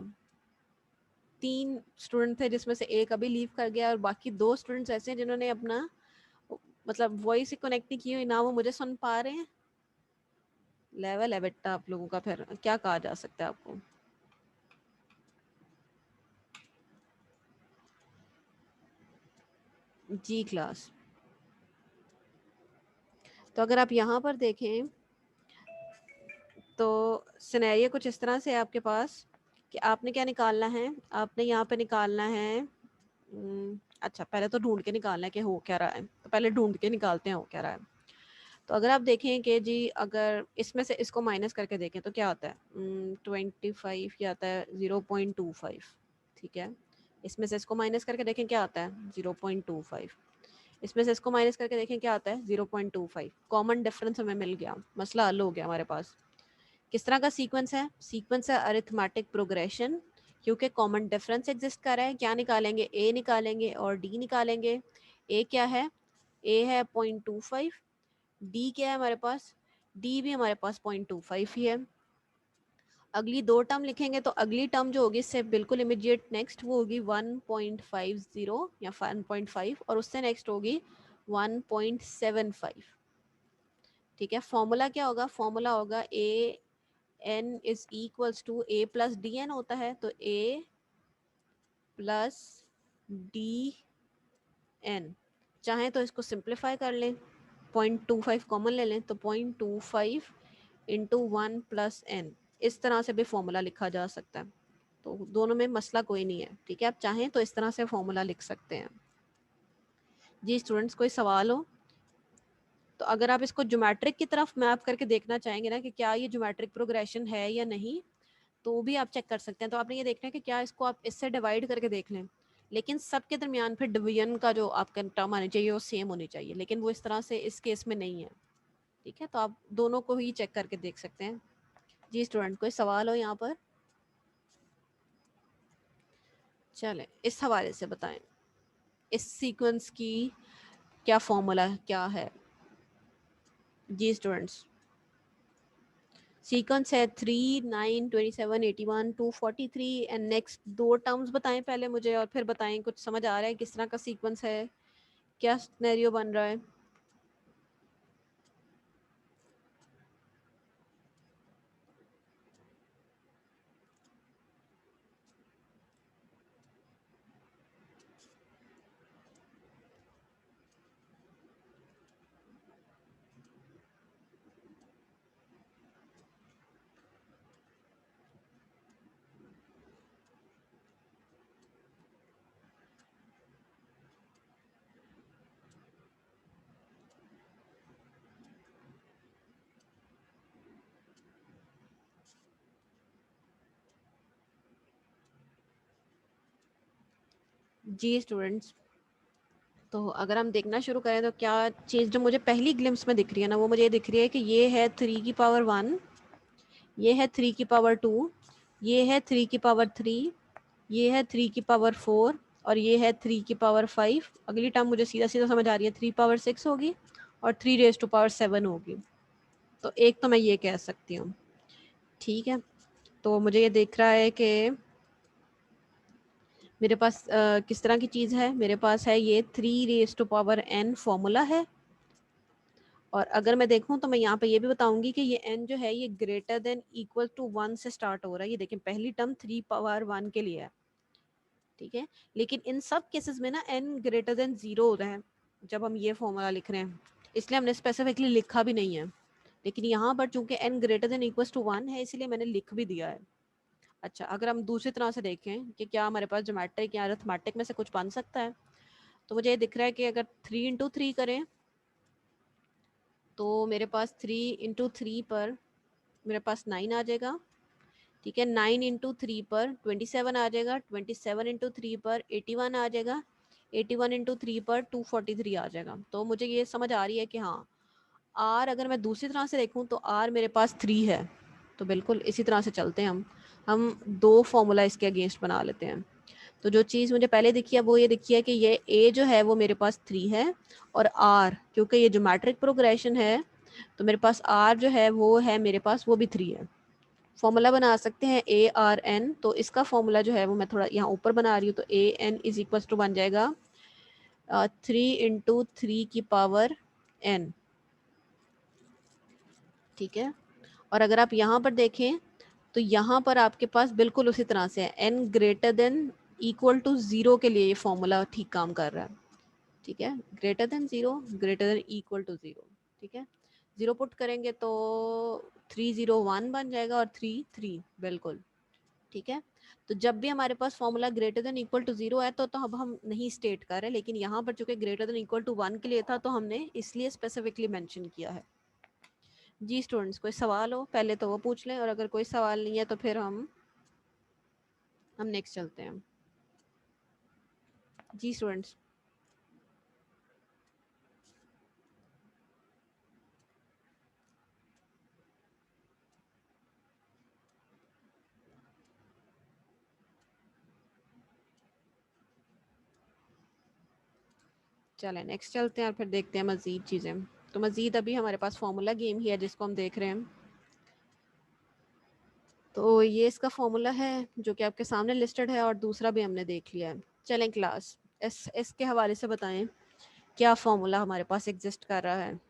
3 स्टूडेंट थे जिसमें से एक अभी लीव कर गया, और बाकी 2 स्टूडेंट्स ऐसे हैं जिन्होंने अपना मतलब वॉइस ही कनेक्ट नहीं की हुई, ना वो मुझे सुन पा रहे हैं। लेवल है बेटा आप लोगों का, फिर क्या कहा जा सकता है आपको। जी क्लास, तो अगर आप यहाँ पर देखें तो सिनेरियो कुछ इस तरह से है आपके पास कि आपने क्या निकालना है, आपने यहाँ पे निकालना है अच्छा पहले तो ढूंढ के निकालना है कि हो क्या रहा है, तो पहले ढूंढ के निकालते हैं हो क्या रहा है। तो अगर आप देखें कि जी अगर इसमें से इसको माइनस करके देखें तो क्या आता है, 25, क्या आता है 0.25। ठीक है, इसमें से इसको माइनस करके देखें क्या आता है 0.25, इसमें से इसको माइनस करके देखें क्या आता है 0.25। कॉमन डिफरेंस हमें मिल गया, मसला हल हो गया हमारे पास। किस तरह का सीक्वेंस है? सीक्वेंस है अरिथमेटिक प्रोग्रेशन, क्योंकि कॉमन डिफरेंस एग्जिस्ट कर रहा है। क्या निकालेंगे? ए निकालेंगे और डी निकालेंगे। ए क्या है? ए है 0.25। डी क्या है हमारे पास? डी भी हमारे पास 0.25 ही है। अगली 2 टर्म लिखेंगे तो अगली टर्म जो होगी इससे बिल्कुल इमीडिएट नेक्स्ट वो होगी 1.50 या 1.5, और उससे नेक्स्ट होगी 1.75। ठीक है, फॉर्मूला क्या होगा? फॉर्मूला होगा a n is equals to a plus D n होता है, तो a प्लस डी एन। चाहें तो इसको सिंप्लीफाई कर लें, 0.25 कॉमन ले लें, तो 0.25 इंटू 1 प्लस एन, इस तरह से भी फॉर्मूला लिखा जा सकता है। तो दोनों में मसला कोई नहीं है। ठीक है, आप चाहें तो इस तरह से फॉर्मूला लिख सकते हैं। जी स्टूडेंट्स, कोई सवाल हो तो अगर आप इसको ज्योमेट्रिक की तरफ मैप करके देखना चाहेंगे ना कि क्या ये ज्योमेट्रिक प्रोग्रेशन है या नहीं, तो भी आप चेक कर सकते हैं। तो आपने ये देखना है कि क्या इसको आप इससे डिवाइड करके देख लें, लेकिन सबके दरमियान फिर डिवीजन का जो आपका टर्म आनी चाहिए वो सेम होनी चाहिए, लेकिन वो इस तरह से इस केस में नहीं है। ठीक है, तो आप दोनों को ही चेक करके देख सकते हैं। जी स्टूडेंट, कोई सवाल हो यहाँ पर? चलें इस हवाले से बताएं, इस सीक्वेंस की क्या फॉर्मूला क्या है? जी स्टूडेंट्स, सीक्वेंस है 3, 9, 27, 81, 243 एंड नेक्स्ट दो टर्म्स बताएं पहले मुझे और फिर बताएं कुछ समझ आ रहा है किस तरह का सीक्वेंस है, क्या सिनेरियो बन रहा है। जी स्टूडेंट्स, तो अगर हम देखना शुरू करें तो क्या चीज़ जो मुझे पहली ग्लिम्स में दिख रही है ना, वो मुझे ये दिख रही है कि ये है 3 की पावर 1, ये है 3 की पावर 2, ये है 3 की पावर 3, ये है 3 की पावर 4 और ये है 3 की पावर 5। अगली टर्म मुझे सीधा सीधा समझ आ रही है, 3 पावर 6 होगी और 3 रेज टू पावर 7 होगी। तो एक तो मैं ये कह सकती हूँ, ठीक है। तो मुझे ये दिख रहा है कि मेरे पास किस तरह की चीज़ है, मेरे पास है ये 3 raise to power n formula है। और अगर मैं देखूं तो मैं यहाँ पे ये भी बताऊंगी कि ये n जो है ये ग्रेटर देन इक्वल टू 1 से स्टार्ट हो रहा है। ये देखें पहली टर्म 3 पावर 1 के लिए है, ठीक है। लेकिन इन सब केसेस में ना n ग्रेटर देन 0 होता है जब हम ये फॉर्मूला लिख रहे हैं, इसलिए हमने स्पेसिफिकली लिखा भी नहीं है। लेकिन यहाँ पर चूंकि n greater than equal to 1 है इसलिए मैंने लिख भी दिया है। अच्छा, अगर हम दूसरी तरह से देखें कि क्या हमारे पास ज्योमेट्रिक या अरिथमेटिक में से कुछ बन सकता है, तो मुझे ये दिख रहा है कि अगर 3 इंटू 3 करें तो मेरे पास 3 इंटू 3 पर मेरे पास 9 आ जाएगा, ठीक है। 9 इंटू 3 पर 27 आ जाएगा, 27 इंटू 3 पर 81 आ जाएगा, 81 इंटू 3 पर 243 आ जाएगा। तो मुझे ये समझ आ रही है कि हाँ आर, अगर मैं दूसरी तरह से देखूं तो आर मेरे पास 3 है। तो बिल्कुल इसी तरह से चलते हैं हम दो फॉर्मूला इसके अगेंस्ट बना लेते हैं। तो जो चीज़ मुझे पहले दिखी है वो ये दिखी है कि ये ए जो है वो मेरे पास 3 है और आर, क्योंकि ये ज्योमेट्रिक प्रोग्रेशन है तो मेरे पास आर जो है वो है मेरे पास वो भी 3 है। फॉर्मूला बना सकते हैं ए आर एन। तो इसका फॉर्मूला जो है वो मैं थोड़ा यहाँ ऊपर बना रही हूँ। तो ए एन इज इक्वल टू बन जाएगा 3 इंटू 3 की पावर एन, ठीक है। और अगर आप यहाँ पर देखें तो यहाँ पर आपके पास बिल्कुल उसी तरह से है, n greater than equal to 0 के लिए ये फॉर्मूला ठीक काम कर रहा है, ठीक है। Greater than 0, greater than equal to 0, ठीक है। 0 पुट करेंगे तो 301 बन जाएगा और 3 बिल्कुल, ठीक है। तो जब भी हमारे पास formula greater than equal to 0 है तो अब हम नहीं स्टेट कर रहे, लेकिन यहाँ पर चूंकि ग्रेटर देन इक्वल टू 1 के लिए था तो हमने इसलिए स्पेसिफिकली मेंशन किया है। जी स्टूडेंट्स, कोई सवाल हो पहले तो वो पूछ लें, और अगर कोई सवाल नहीं है तो फिर हम नेक्स्ट चलते हैं। जी स्टूडेंट्स, चलें नेक्स्ट चलते हैं और फिर देखते हैं मज़ीद चीज़ें। तो मज़ीद अभी हमारे पास फार्मूला गेम ही है जिसको हम देख रहे हैं। तो ये इसका फॉर्मूला है जो कि आपके सामने लिस्टेड है और दूसरा भी हमने देख लिया है। चलें क्लास इसके हवाले से बताएं क्या फॉर्मूला हमारे पास एग्जिस्ट कर रहा है।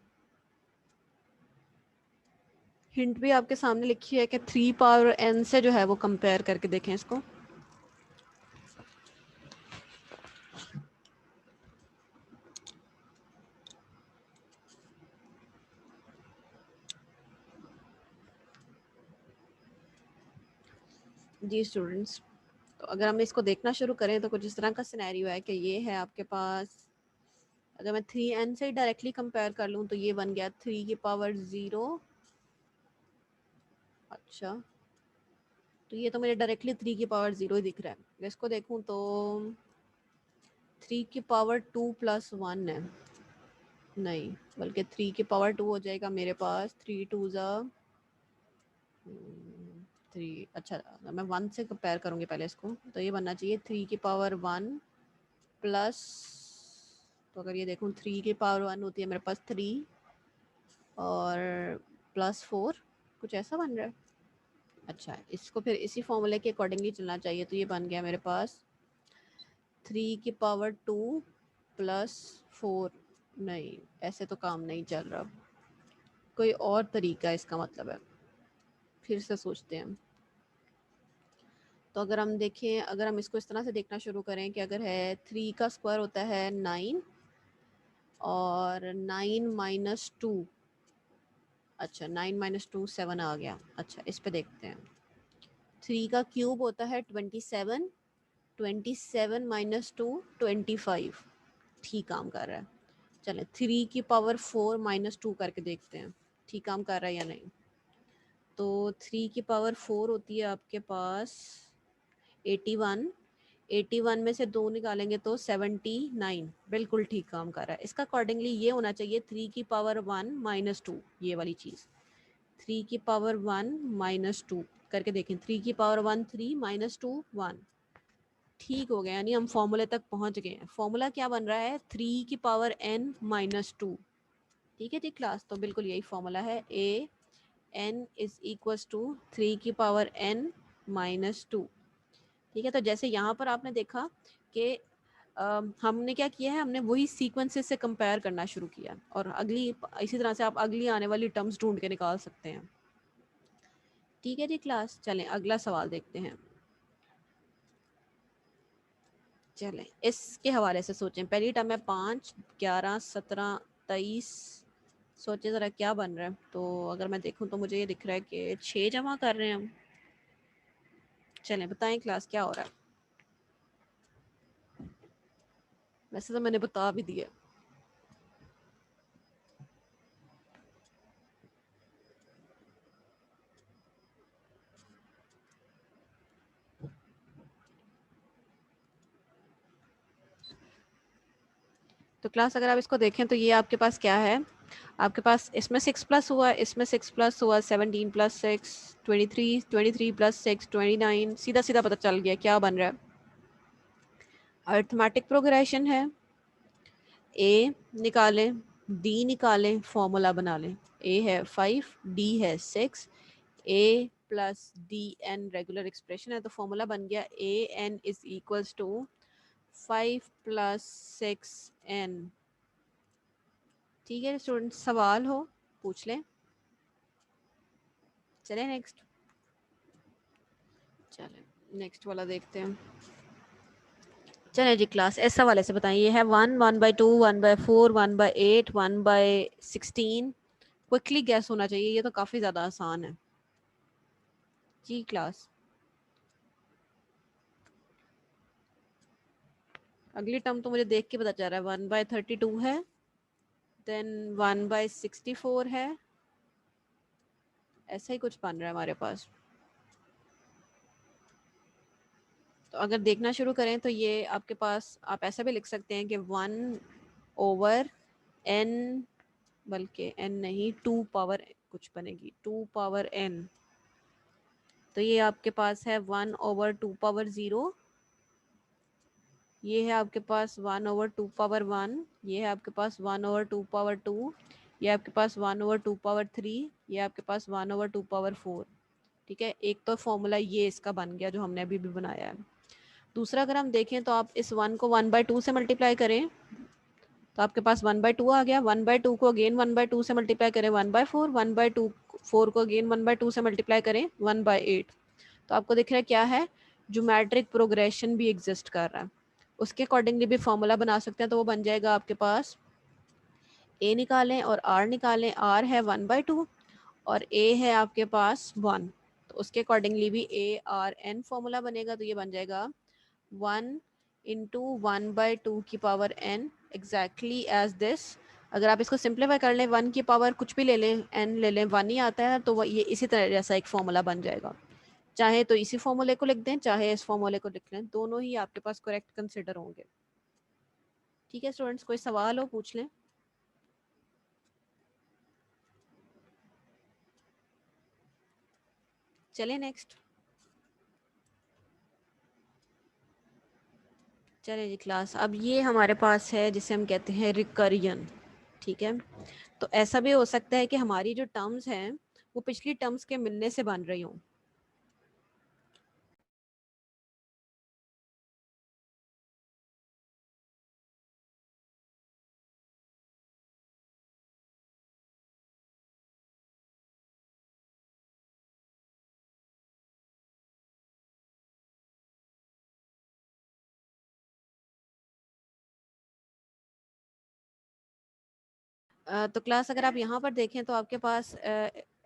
हिंट भी आपके सामने लिखी है कि 3 पावर n से जो है वो कंपेयर करके देखें इसको। जी स्टूडेंट्स, तो अगर हम इसको देखना शुरू करें तो कुछ इस तरह का सिनेरियो है कि ये है आपके पास, अगर मैं 3n से डायरेक्टली कंपेयर कर लूँ तो ये बन गया 3 की पावर 0। अच्छा, तो ये तो मेरे डायरेक्टली 3 की पावर 0 ही दिख रहा है। इसको देखूँ तो 3 की पावर 2 प्लस 1 है, नहीं बल्कि 3 की पावर 2 हो जाएगा मेरे पास। 3 2 ज़ा 3। अच्छा, मैं 1 से कंपेयर करूँगी पहले इसको, तो ये बनना चाहिए 3 की पावर 1 प्लस, तो अगर ये देखूँ 3 की पावर 1 होती है मेरे पास 3 और प्लस 4 कुछ ऐसा बन रहा है। अच्छा, इसको फिर इसी फॉर्मूले के अकॉर्डिंगली चलना चाहिए। तो ये बन गया मेरे पास 3 की पावर 2 प्लस 4। नहीं, ऐसे तो काम नहीं चल रहा, कोई और तरीका इसका मतलब है। फिर से सोचते हैं। तो अगर हम देखें, अगर हम इसको इस तरह से देखना शुरू करें कि अगर है 3 का स्क्वायर होता है 9 और 9 माइनस 2, अच्छा 9 माइनस 2 7 आ गया। अच्छा, इस पे देखते हैं। 3 का क्यूब होता है 27, 27 माइनस 2 25। ठीक काम कर रहा है। चलें 3 की पावर 4 माइनस 2 करके देखते हैं ठीक काम कर रहा है या नहीं। तो 3 की पावर 4 होती है आपके पास 81, 81 में से 2 निकालेंगे तो 79। बिल्कुल ठीक काम कर रहा है। इसका अकॉर्डिंगली ये होना चाहिए 3 की पावर 1 माइनस 2, ये वाली चीज़ 3 की पावर 1 माइनस 2 करके देखें। 3 की पावर 1 3 माइनस 2 1। ठीक हो गया, यानी हम फॉर्मूले तक पहुंच गए हैं। फॉर्मूला क्या बन रहा है 3 की पावर n माइनस 2। ठीक है जी क्लास, तो बिल्कुल यही फॉर्मूला है a n is equals to 3 की पावर n माइनस 2। ठीक है, तो जैसे यहाँ पर आपने देखा कि हमने क्या किया है, हमने वही सीक्वेंसेस से कंपेयर करना शुरू किया और अगली इसी तरह से आप अगली आने वाली टर्म्स ढूंढ के निकाल सकते हैं। ठीक है जी क्लास, चलें अगला सवाल देखते हैं। चलें इसके हवाले से सोचें। पहली टर्म है 5, 11, 17, 23। सोचें ज़रा क्या बन रहा है। तो अगर मैं देखूं तो मुझे ये दिख रहा है कि 6 जमा कर रहे हैं हम। चलें बताएं क्लास क्या हो रहा है। वैसे तो मैंने बता भी दिया। तो क्लास अगर आप इसको देखें तो ये आपके पास क्या है, आपके पास इसमें 6 प्लस हुआ, इसमें 6 प्लस हुआ, 17 प्लस 6 23, 23 प्लस 6 29। सीधा सीधा पता चल गया क्या बन रहा है। अरिथमेटिक प्रोग्रेशन है। ए निकालें, डी निकालें, फॉर्मूला बना लें। ए है 5, डी है 6, A plus D N regular expression है। तो फॉर्मूला बन गया A N is equals to 5 plus 6 N. ठीक है स्टूडेंट, सवाल हो पूछ लें। चलें नेक्स्ट, चलें नेक्स्ट वाला देखते हैं। चलें जी क्लास ऐसा वाले से बताएं। ये है 1, 1/2, 1/4, 1/8, 1/16। क्विकली गैस होना चाहिए, ये तो काफ़ी ज़्यादा आसान है जी क्लास। अगली टर्म तो मुझे देख के पता चल रहा है 1/32 है, देन 1/64 है। ऐसा ही कुछ बन रहा है हमारे पास। तो अगर देखना शुरू करें तो ये आपके पास, आप ऐसा भी लिख सकते हैं कि 1/n, बल्कि n नहीं 2 पावर कुछ बनेगी 2 पावर n। तो ये आपके पास है 1/2 पावर 0, ये है आपके पास 1/2 पावर 1, ये है आपके पास 1/2 पावर 2, ये आपके पास 1/2 पावर 3, ये आपके पास 1/2 पावर 4। ठीक है, एक तो फॉर्मूला ये इसका बन गया जो हमने अभी भी बनाया है। दूसरा अगर हम देखें तो आप इस 1 को 1/2 से मल्टीप्लाई करें तो आपके पास 1/2 आ गया। 1/2 को अगेन 1/2 से मल्टीप्लाई करें 1/4, 1/2 4 को अगेन 1/2 से मल्टीप्लाई करें 1/8। तो आपको दिख रहा है क्या है, ज्योमेट्रिक प्रोग्रेशन भी एग्जिस्ट कर रहा है। उसके अकॉर्डिंगली भी फॉर्मूला बना सकते हैं। तो वो बन जाएगा आपके पास, ए निकालें और आर निकालें। आर है 1/2 और ए है आपके पास 1। तो उसके अकॉर्डिंगली भी ए आर एन फॉर्मूला बनेगा। तो ये बन जाएगा 1 इंटू 1/2 की power n exactly as this. अगर आप इसको सिंप्लीफाई कर लें 1 की पावर कुछ भी ले लें, n ले लें, 1 ही आता है, तो ये इसी तरह जैसा एक फॉर्मूला बन जाएगा। चाहे तो इसी फॉर्मूले को लिख दें, चाहे इस फॉर्मूले को लिख लें, दोनों ही आपके पास करेक्ट कंसिडर होंगे। ठीक है स्टूडेंट्स, कोई सवाल हो पूछ लें। चलें नेक्स्ट। चलिए जी क्लास, अब ये हमारे पास है जिसे हम कहते हैं रिकरियन। ठीक है, तो ऐसा भी हो सकता है कि हमारी जो टर्म्स हैं वो पिछली टर्म्स के मिलने से बन रही हों। तो क्लास अगर आप यहाँ पर देखें तो आपके पास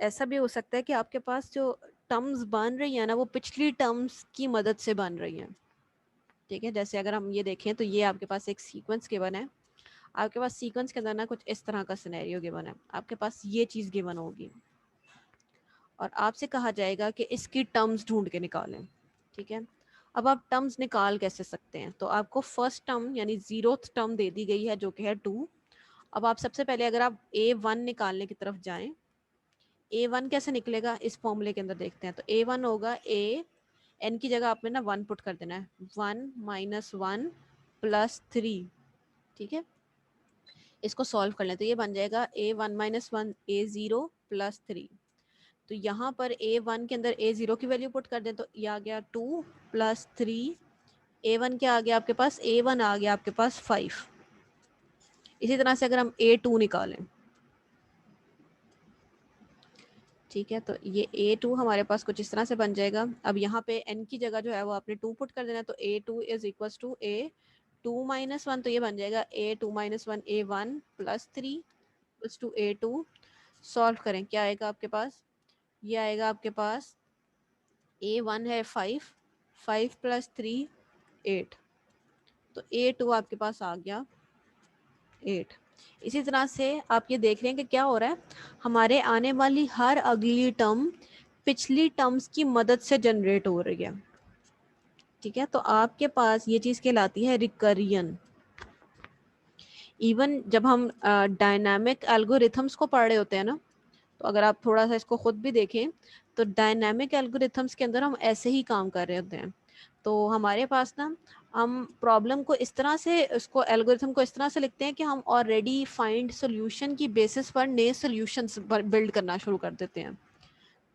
ऐसा भी हो सकता है कि आपके पास जो टर्म्स बन रही है ना वो पिछली टर्म्स की मदद से बन रही हैं। ठीक है, जैसे अगर हम ये देखें तो ये आपके पास एक सीक्वेंस गिवन है, आपके पास सीक्वेंस के अंदर ना कुछ इस तरह का सिनेरियो गिवन है, आपके पास ये चीज़ गिवन होगी और आपसे कहा जाएगा कि इसकी टर्म्स ढूंढ के निकालें। ठीक है, अब आप टर्म्स निकाल कैसे सकते हैं, तो आपको फर्स्ट टर्म यानी जीरोथ टर्म दे दी गई है जो कि है 2। अब आप सबसे पहले अगर आप A1 निकालने की तरफ जाएं, A1 कैसे निकलेगा इस फॉर्मूले के अंदर देखते हैं। तो A1 होगा A, n की जगह आपने ना 1 पुट कर देना है, 1 - 1 + 3। ठीक है, इसको सॉल्व कर लें तो ये बन जाएगा A1 - 1 A0 + 3। तो यहाँ पर A1 के अंदर A0 की वैल्यू पुट कर दें तो ये आ गया 2 + 3। A1 क्या आ गया आपके पास, A1 आ गया आपके पास 5। इसी तरह से अगर हम A2 निकालें, ठीक है, तो ये A2 हमारे पास कुछ इस तरह से बन जाएगा। अब यहाँ पे n की जगह जो है वो आपने 2 पुट कर देना है, तो A2 = A2 - 1, तो ये बन जाएगा A2 - 1 A1 + 3 = A2। सॉल्व करें, क्या आएगा आपके पास, ये आएगा आपके पास A1 है 5, 5 + 3 8, तो A2 आपके पास आ गया 8। इसी तरह से आप ये देख रहे हैं कि क्या हो रहा है, हमारे आने वाली हर अगली टर्म पिछली टर्म्स की मदद से जनरेट हो रही है। ठीक है, तो आपके पास ये चीज़ कहलाती है रिकरियन। इवन जब हम डायनामिक एल्गोरिथम्स को पढ़ रहे होते हैं ना, तो अगर आप थोड़ा सा इसको खुद भी देखें तो डायनामिक एल्गोरिथम्स के अंदर हम ऐसे ही काम कर रहे होते हैं। तो हमारे पास ना हम प्रॉब्लम को इस तरह से, उसको एल्गोरिथम को इस तरह से लिखते हैं कि हम ऑलरेडी फाइंड सॉल्यूशन की बेसिस पर नए सॉल्यूशंस बिल्ड करना शुरू कर देते हैं।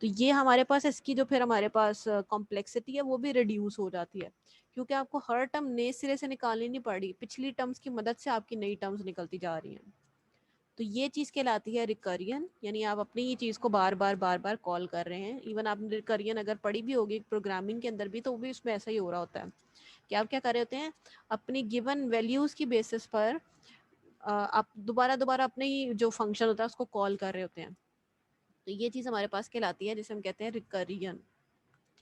तो ये हमारे पास इसकी जो फिर हमारे पास कॉम्प्लेक्सिटी है वो भी रिड्यूस हो जाती है, क्योंकि आपको हर टर्म नए सिरे से निकालनी नहीं पड़ी, पिछली टर्म्स की मदद से आपकी नई टर्म्स निकलती जा रही हैं। तो ये चीज़ कहलाती है रिकरियन, यानी आप अपनी ये चीज़ को बार बार कॉल कर रहे हैं। इवन आपने रिकरियन अगर पढ़ी भी होगी प्रोग्रामिंग के अंदर भी, तो वो भी उसमें ऐसा ही हो रहा होता है कि आप क्या कर रहे होते हैं, अपनी गिवन वैल्यूज़ की बेसिस पर आप दोबारा दोबारा अपने ही जो फंक्शन होता है उसको कॉल कर रहे होते हैं। तो ये चीज़ हमारे पास कहलाती है जिसे हम कहते हैं रिकरियन।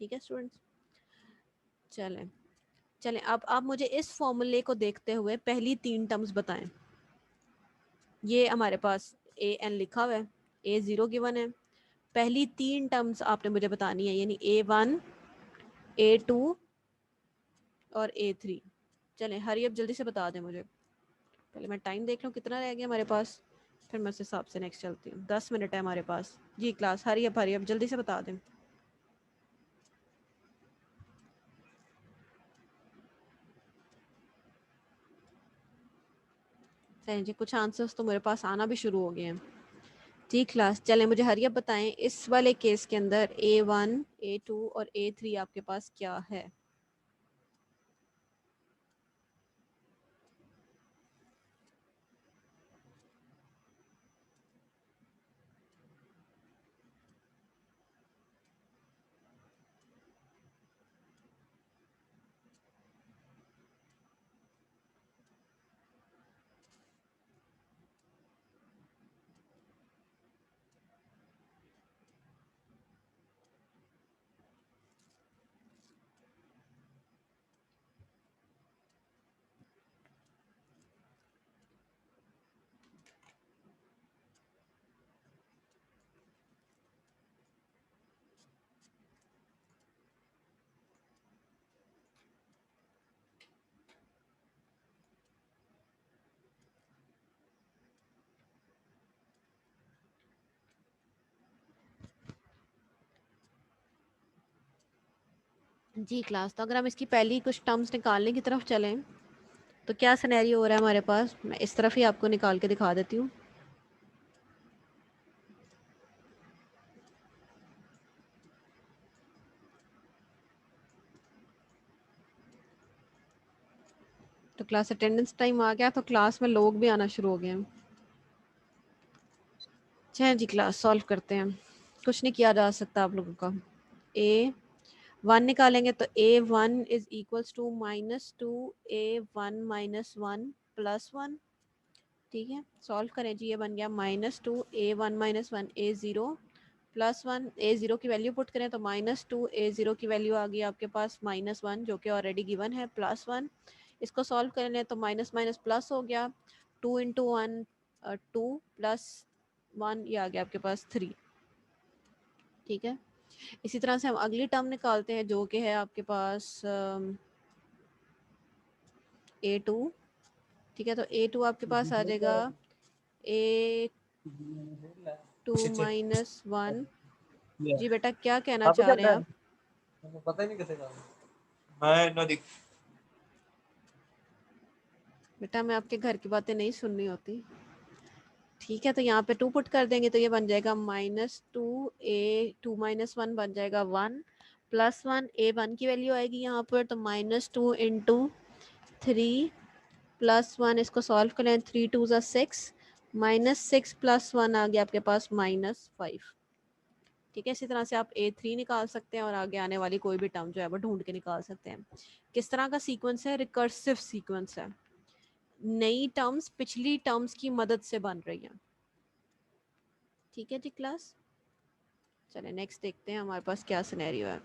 ठीक है स्टूडेंट्स, चलें चलें अब आप मुझे इस फॉर्मूले को देखते हुए पहली 3 टर्म्स बताएं। ये हमारे पास an लिखा हुआ है, A0 गिवन है, पहली 3 टर्म्स आपने मुझे बतानी है, यानी A1 A2 और A3। चलें हरी अब जल्दी से बता दें मुझे, पहले मैं टाइम देख लूँ कितना रह गया हमारे पास, फिर मैं उस हिसाब से नेक्स्ट चलती हूँ। 10 मिनट है हमारे पास। जी क्लास हरी अब जल्दी से बता दें। सही जी, कुछ आंसर्स तो मेरे पास आना भी शुरू हो गए हैं। जी क्लास चलें मुझे हरी अब बताएं, इस वाले केस के अंदर A1 A2 और A3 आपके पास क्या है। जी क्लास, तो अगर हम इसकी पहली कुछ टर्म्स निकालने की तरफ चलें तो क्या सिनेरियो हो रहा है हमारे पास, मैं इस तरफ ही आपको निकाल के दिखा देती हूँ। तो क्लास अटेंडेंस टाइम आ गया, तो क्लास में लोग भी आना शुरू हो गए हैं। चलिए जी क्लास सॉल्व करते हैं। कुछ नहीं किया जा सकता आप लोगों का। A1 निकालेंगे तो A1 is equals to -2 A1 -1 +1। ठीक है, सॉल्व करें जी। ये बन गया -2 A1 -1 A0 +1। A0 की वैल्यू पुट करें तो -2 A0 की वैल्यू आ गई आपके पास -1 जो कि ऑलरेडी गिवन है +1। इसको सॉल्व कर लें तो माइनस माइनस प्लस हो गया, 2 × 1 2 +1 ये आ गया आपके पास 3। ठीक है, इसी तरह से हम अगली टर्म निकालते हैं जो कि है आपके पास A2। ठीक है, तो A2 आपके पास आ जाएगा A2 -1। जी बेटा क्या कहना चाह रहे हैं आप? पता ही नहीं कैसे मैं बेटा मैं आपके घर की बातें नहीं सुननी होती। ठीक है, तो यहाँ पे 2 पुट कर देंगे तो ये बन जाएगा -2 A2 -1 बन जाएगा 1 +1 A1 की वैल्यू आएगी यहाँ पर तो -2 × 3 +1। इसको सॉल्व करें 3 2 = 6 -6 +1 आ गया आपके पास -5। ठीक है, इसी तरह से आप A3 निकाल सकते हैं और आगे आने वाली कोई भी टर्म जो है वो ढूंढ के निकाल सकते हैं। किस तरह का सीक्वेंस है? रिकर्सिव सीक्वेंस है। नई टर्म्स पिछली टर्म्स की मदद से बन रही हैं। ठीक है जी क्लास, चलिए नेक्स्ट देखते हैं हमारे पास क्या सिनेरियो है।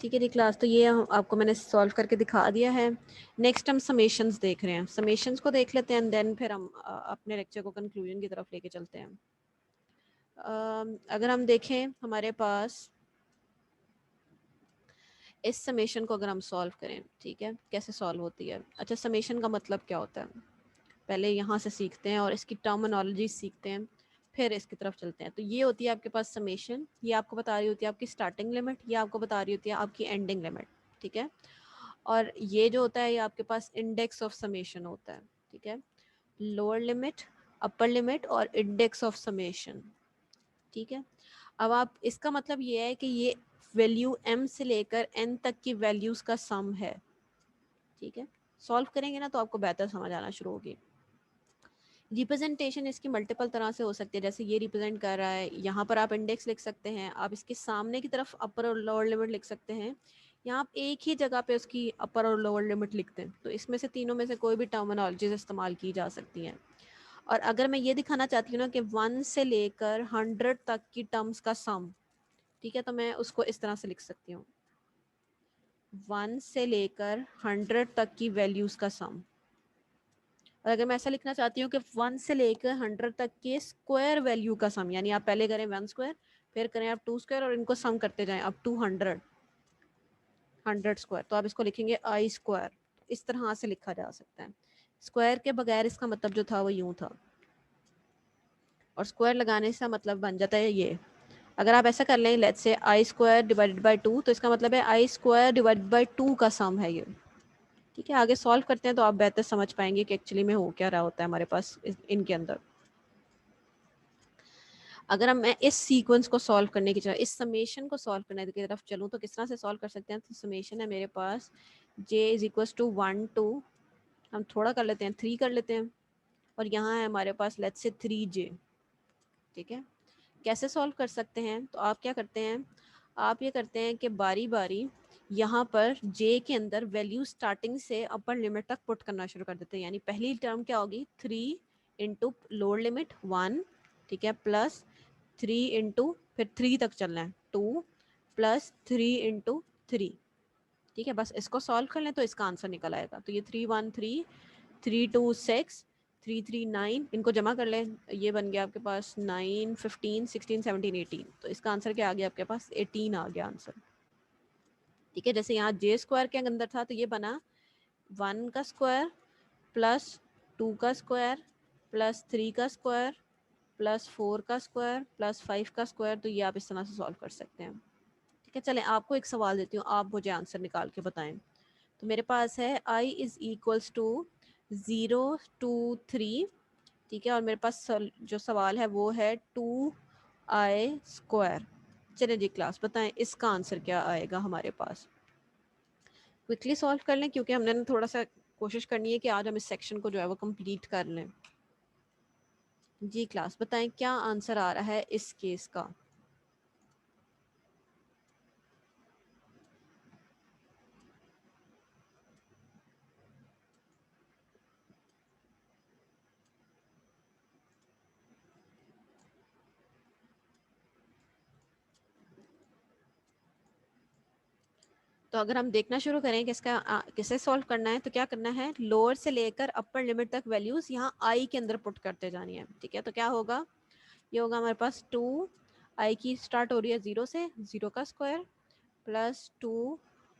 ठीक है जी क्लास, तो ये आपको मैंने सॉल्व करके दिखा दिया है। नेक्स्ट हम समेशंस देख रहे हैं। समेशंस को देख लेते हैं, देन फिर हम अपने लेक्चर को कंक्लूजन की तरफ लेके चलते हैं। अगर हम देखें हमारे पास इस समेशन को अगर हम सॉल्व करें, ठीक है, कैसे सॉल्व होती है। अच्छा, समेशन का मतलब क्या होता है पहले यहाँ से सीखते हैं और इसकी टर्मिनोलॉजी सीखते हैं, फिर इसकी तरफ चलते हैं। तो ये होती है आपके पास समेशन, ये आपको बता रही होती है आपकी स्टार्टिंग लिमिट, ये आपको बता रही होती है आपकी एंडिंग लिमिट। ठीक है, और ये जो होता है ये आपके पास इंडेक्स ऑफ समेशन होता है। ठीक है, लोअर लिमिट, अपर लिमिट और इंडेक्स ऑफ समेशन। ठीक है, अब आप इसका मतलब ये है कि ये वैल्यू m से लेकर n तक की वैल्यूज का सम है। ठीक है, सॉल्व करेंगे ना तो आपको बेहतर समझ आना शुरू होगी। रिप्रेजेंटेशन इसकी मल्टीपल तरह से हो सकती है, जैसे ये रिप्रेजेंट कर रहा है, यहाँ पर आप इंडेक्स लिख सकते हैं, आप इसके सामने की तरफ अपर और लोअर लिमिट लिख सकते हैं, यहाँ आप एक ही जगह पे उसकी अपर और लोअर लिमिट लिखते हैं। तो इसमें से तीनों में से कोई भी टर्मिनोलॉजीज इस्तेमाल की जा सकती हैं। और अगर मैं ये दिखाना चाहती हूँ ना कि 1 से लेकर 100 तक की टर्म्स का सम, ठीक है, तो मैं उसको इस तरह से लिख सकती हूँ, 1 से लेकर 100 तक की वैल्यूज का सम। और अगर मैं ऐसा लिखना चाहती हूँ कि 1 से लेकर 100 तक के स्क्वायर वैल्यू का सम, यानी आप पहले करें 1 स्क्वायर, फिर करें आप 2 स्क्वायर और इनको सम करते जाएं अब 200 100 स्क्वायर, तो आप इसको लिखेंगे आई स्क्वायर। इस तरह से लिखा जा सकता है। स्क्वायर के बगैर इसका मतलब जो था वो यूं था, और स्क्वायर लगाने से मतलब बन जाता है ये। अगर आप ऐसा कर लें, let's say I square divided by 2, तो इसका मतलब है आई स्क्वायर डिवाइडेड बाई 2 का सम है ये। ठीक है, आगे सॉल्व करते हैं तो आप बेहतर समझ पाएंगे कि एक्चुअली में हो क्या रहा होता है हमारे पास इनके अंदर। अगर मैं इस सीक्वेंस को सॉल्व करने की तरफ, इस समेशन को सॉल्व करने की तरफ चलूँ तो किस तरह से सॉल्व कर सकते हैं। तो समेशन है मेरे पास j इज इक्वल्स टू 1 2, हम थोड़ा कर लेते हैं 3 कर लेते हैं, और यहाँ है हमारे पास लेट्स से 3j। ठीक है, कैसे सॉल्व कर सकते हैं, तो आप क्या करते हैं, आप ये करते हैं कि बारी बारी यहाँ पर j के अंदर वैल्यू स्टार्टिंग से अपर लिमिट तक पुट करना शुरू कर देते हैं। यानी पहली टर्म क्या होगी, 3 इंटू लोअर लिमिट 1, ठीक है, प्लस 3 इंटू फिर 3 तक चलना है 2 प्लस 3 इंटू 3। ठीक है, बस इसको सॉल्व कर लें तो इसका आंसर निकल आएगा। तो ये 3 1 3 3 2 6 3 3 9, इनको जमा कर लें, ये बन गया आपके पास 9 15 16 17 18। तो इसका आंसर क्या आ गया आपके पास, 18 आ गया आंसर। ठीक है, जैसे यहाँ जे स्क्वायर के अंदर था तो ये बना 1 का स्क्वायर प्लस 2 का स्क्वायर प्लस 3 का स्क्वायर प्लस 4 का स्क्वायर प्लस 5 का स्क्वायर। तो ये आप इस तरह से सॉल्व कर सकते हैं। ठीक है, चलें आपको एक सवाल देती हूँ, आप मुझे आंसर निकाल के बताएं। तो मेरे पास है i इज इक्वल्स टू 0 2 3, ठीक है, और मेरे पास जो सवाल है वो है 2i स्क्वायर। चलिए जी क्लास बताएं इसका आंसर क्या आएगा हमारे पास। क्विकली सॉल्व कर लें क्योंकि हमने ना थोड़ा सा कोशिश करनी है कि आज हम इस सेक्शन को जो है वो कंप्लीट कर लें। जी क्लास बताएं क्या आंसर आ रहा है इस केस का। तो अगर हम देखना शुरू करें कि इसका किसे सॉल्व करना है तो क्या करना है, लोअर से लेकर अपर लिमिट तक वैल्यूज यहाँ आई के अंदर पुट करते जानी है। ठीक है, तो क्या होगा, ये होगा हमारे पास 2, आई की स्टार्ट हो रही है 0 से, 0 का स्क्वायर प्लस 2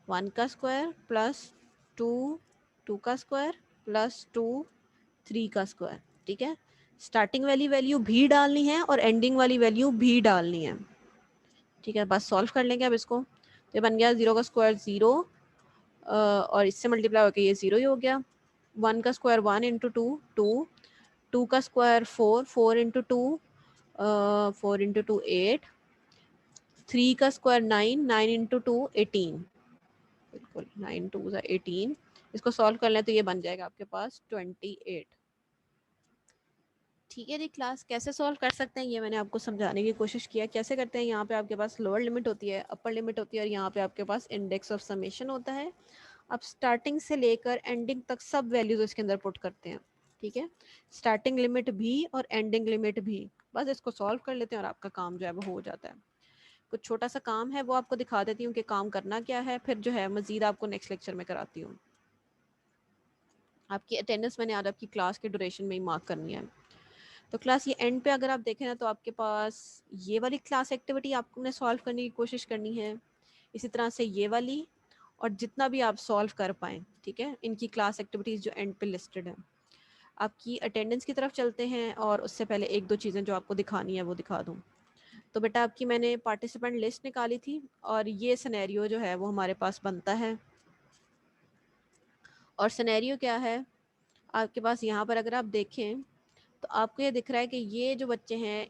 1 का स्क्वायर प्लस 2 2 का स्क्वायर प्लस 2 3 का स्क्वायर। ठीक है, स्टार्टिंग वाली वैल्यू भी डालनी है और एंडिंग वाली वैल्यू भी डालनी है। ठीक है, बस सॉल्व कर लेंगे अब इसको। तो ये बन गया 0 का स्क्वायर 0 और इससे मल्टीप्लाई होकर ये 0 ही हो गया। 1 का स्क्वायर 1 इंटू 2 2, 2 का स्क्वायर 4 4 इंटू 2 4 इंटू 2 8, 3 का स्क्वायर 9 9 इंटू 2 18, बिल्कुल 9 2 18। इसको सॉल्व कर लें तो ये बन जाएगा आपके पास 28। ठीक है जी क्लास, कैसे सॉल्व कर सकते हैं ये मैंने आपको समझाने की कोशिश किया। कैसे करते हैं, यहाँ पे आपके पास लोअर लिमिट होती है, अपर लिमिट होती है और यहाँ पे आपके पास इंडेक्स ऑफ समेशन होता है। अब स्टार्टिंग से लेकर एंडिंग तक सब वैल्यूज इसके अंदर पुट करते हैं। ठीक है, स्टार्टिंग लिमिट भी और एंडिंग लिमिट भी, बस इसको सॉल्व कर लेते हैं और आपका काम जो है वो हो जाता है। कुछ छोटा सा काम है वो आपको दिखा देती हूँ कि काम करना क्या है, फिर जो है मजीद आपको नेक्स्ट लेक्चर में कराती हूँ। आपकी अटेंडेंस मैंने आज आपकी क्लास के ड्यूरेशन में ही मार्क करनी है। तो क्लास ये एंड पे अगर आप देखें ना तो आपके पास ये वाली क्लास एक्टिविटी आपने सॉल्व करने की कोशिश करनी है, इसी तरह से ये वाली, और जितना भी आप सॉल्व कर पाएँ। ठीक है, इनकी क्लास एक्टिविटीज़ जो एंड पे लिस्टेड है। आपकी अटेंडेंस की तरफ चलते हैं और उससे पहले एक दो चीज़ें जो आपको दिखानी है वो दिखा दूँ। तो बेटा आपकी मैंने पार्टिसिपेंट लिस्ट निकाली थी और ये सिनेरियो जो है वो हमारे पास बनता है। और सिनेरियो क्या है आपके पास, यहाँ पर अगर आप देखें तो आपको ये दिख रहा है कि ये जो बच्चे हैं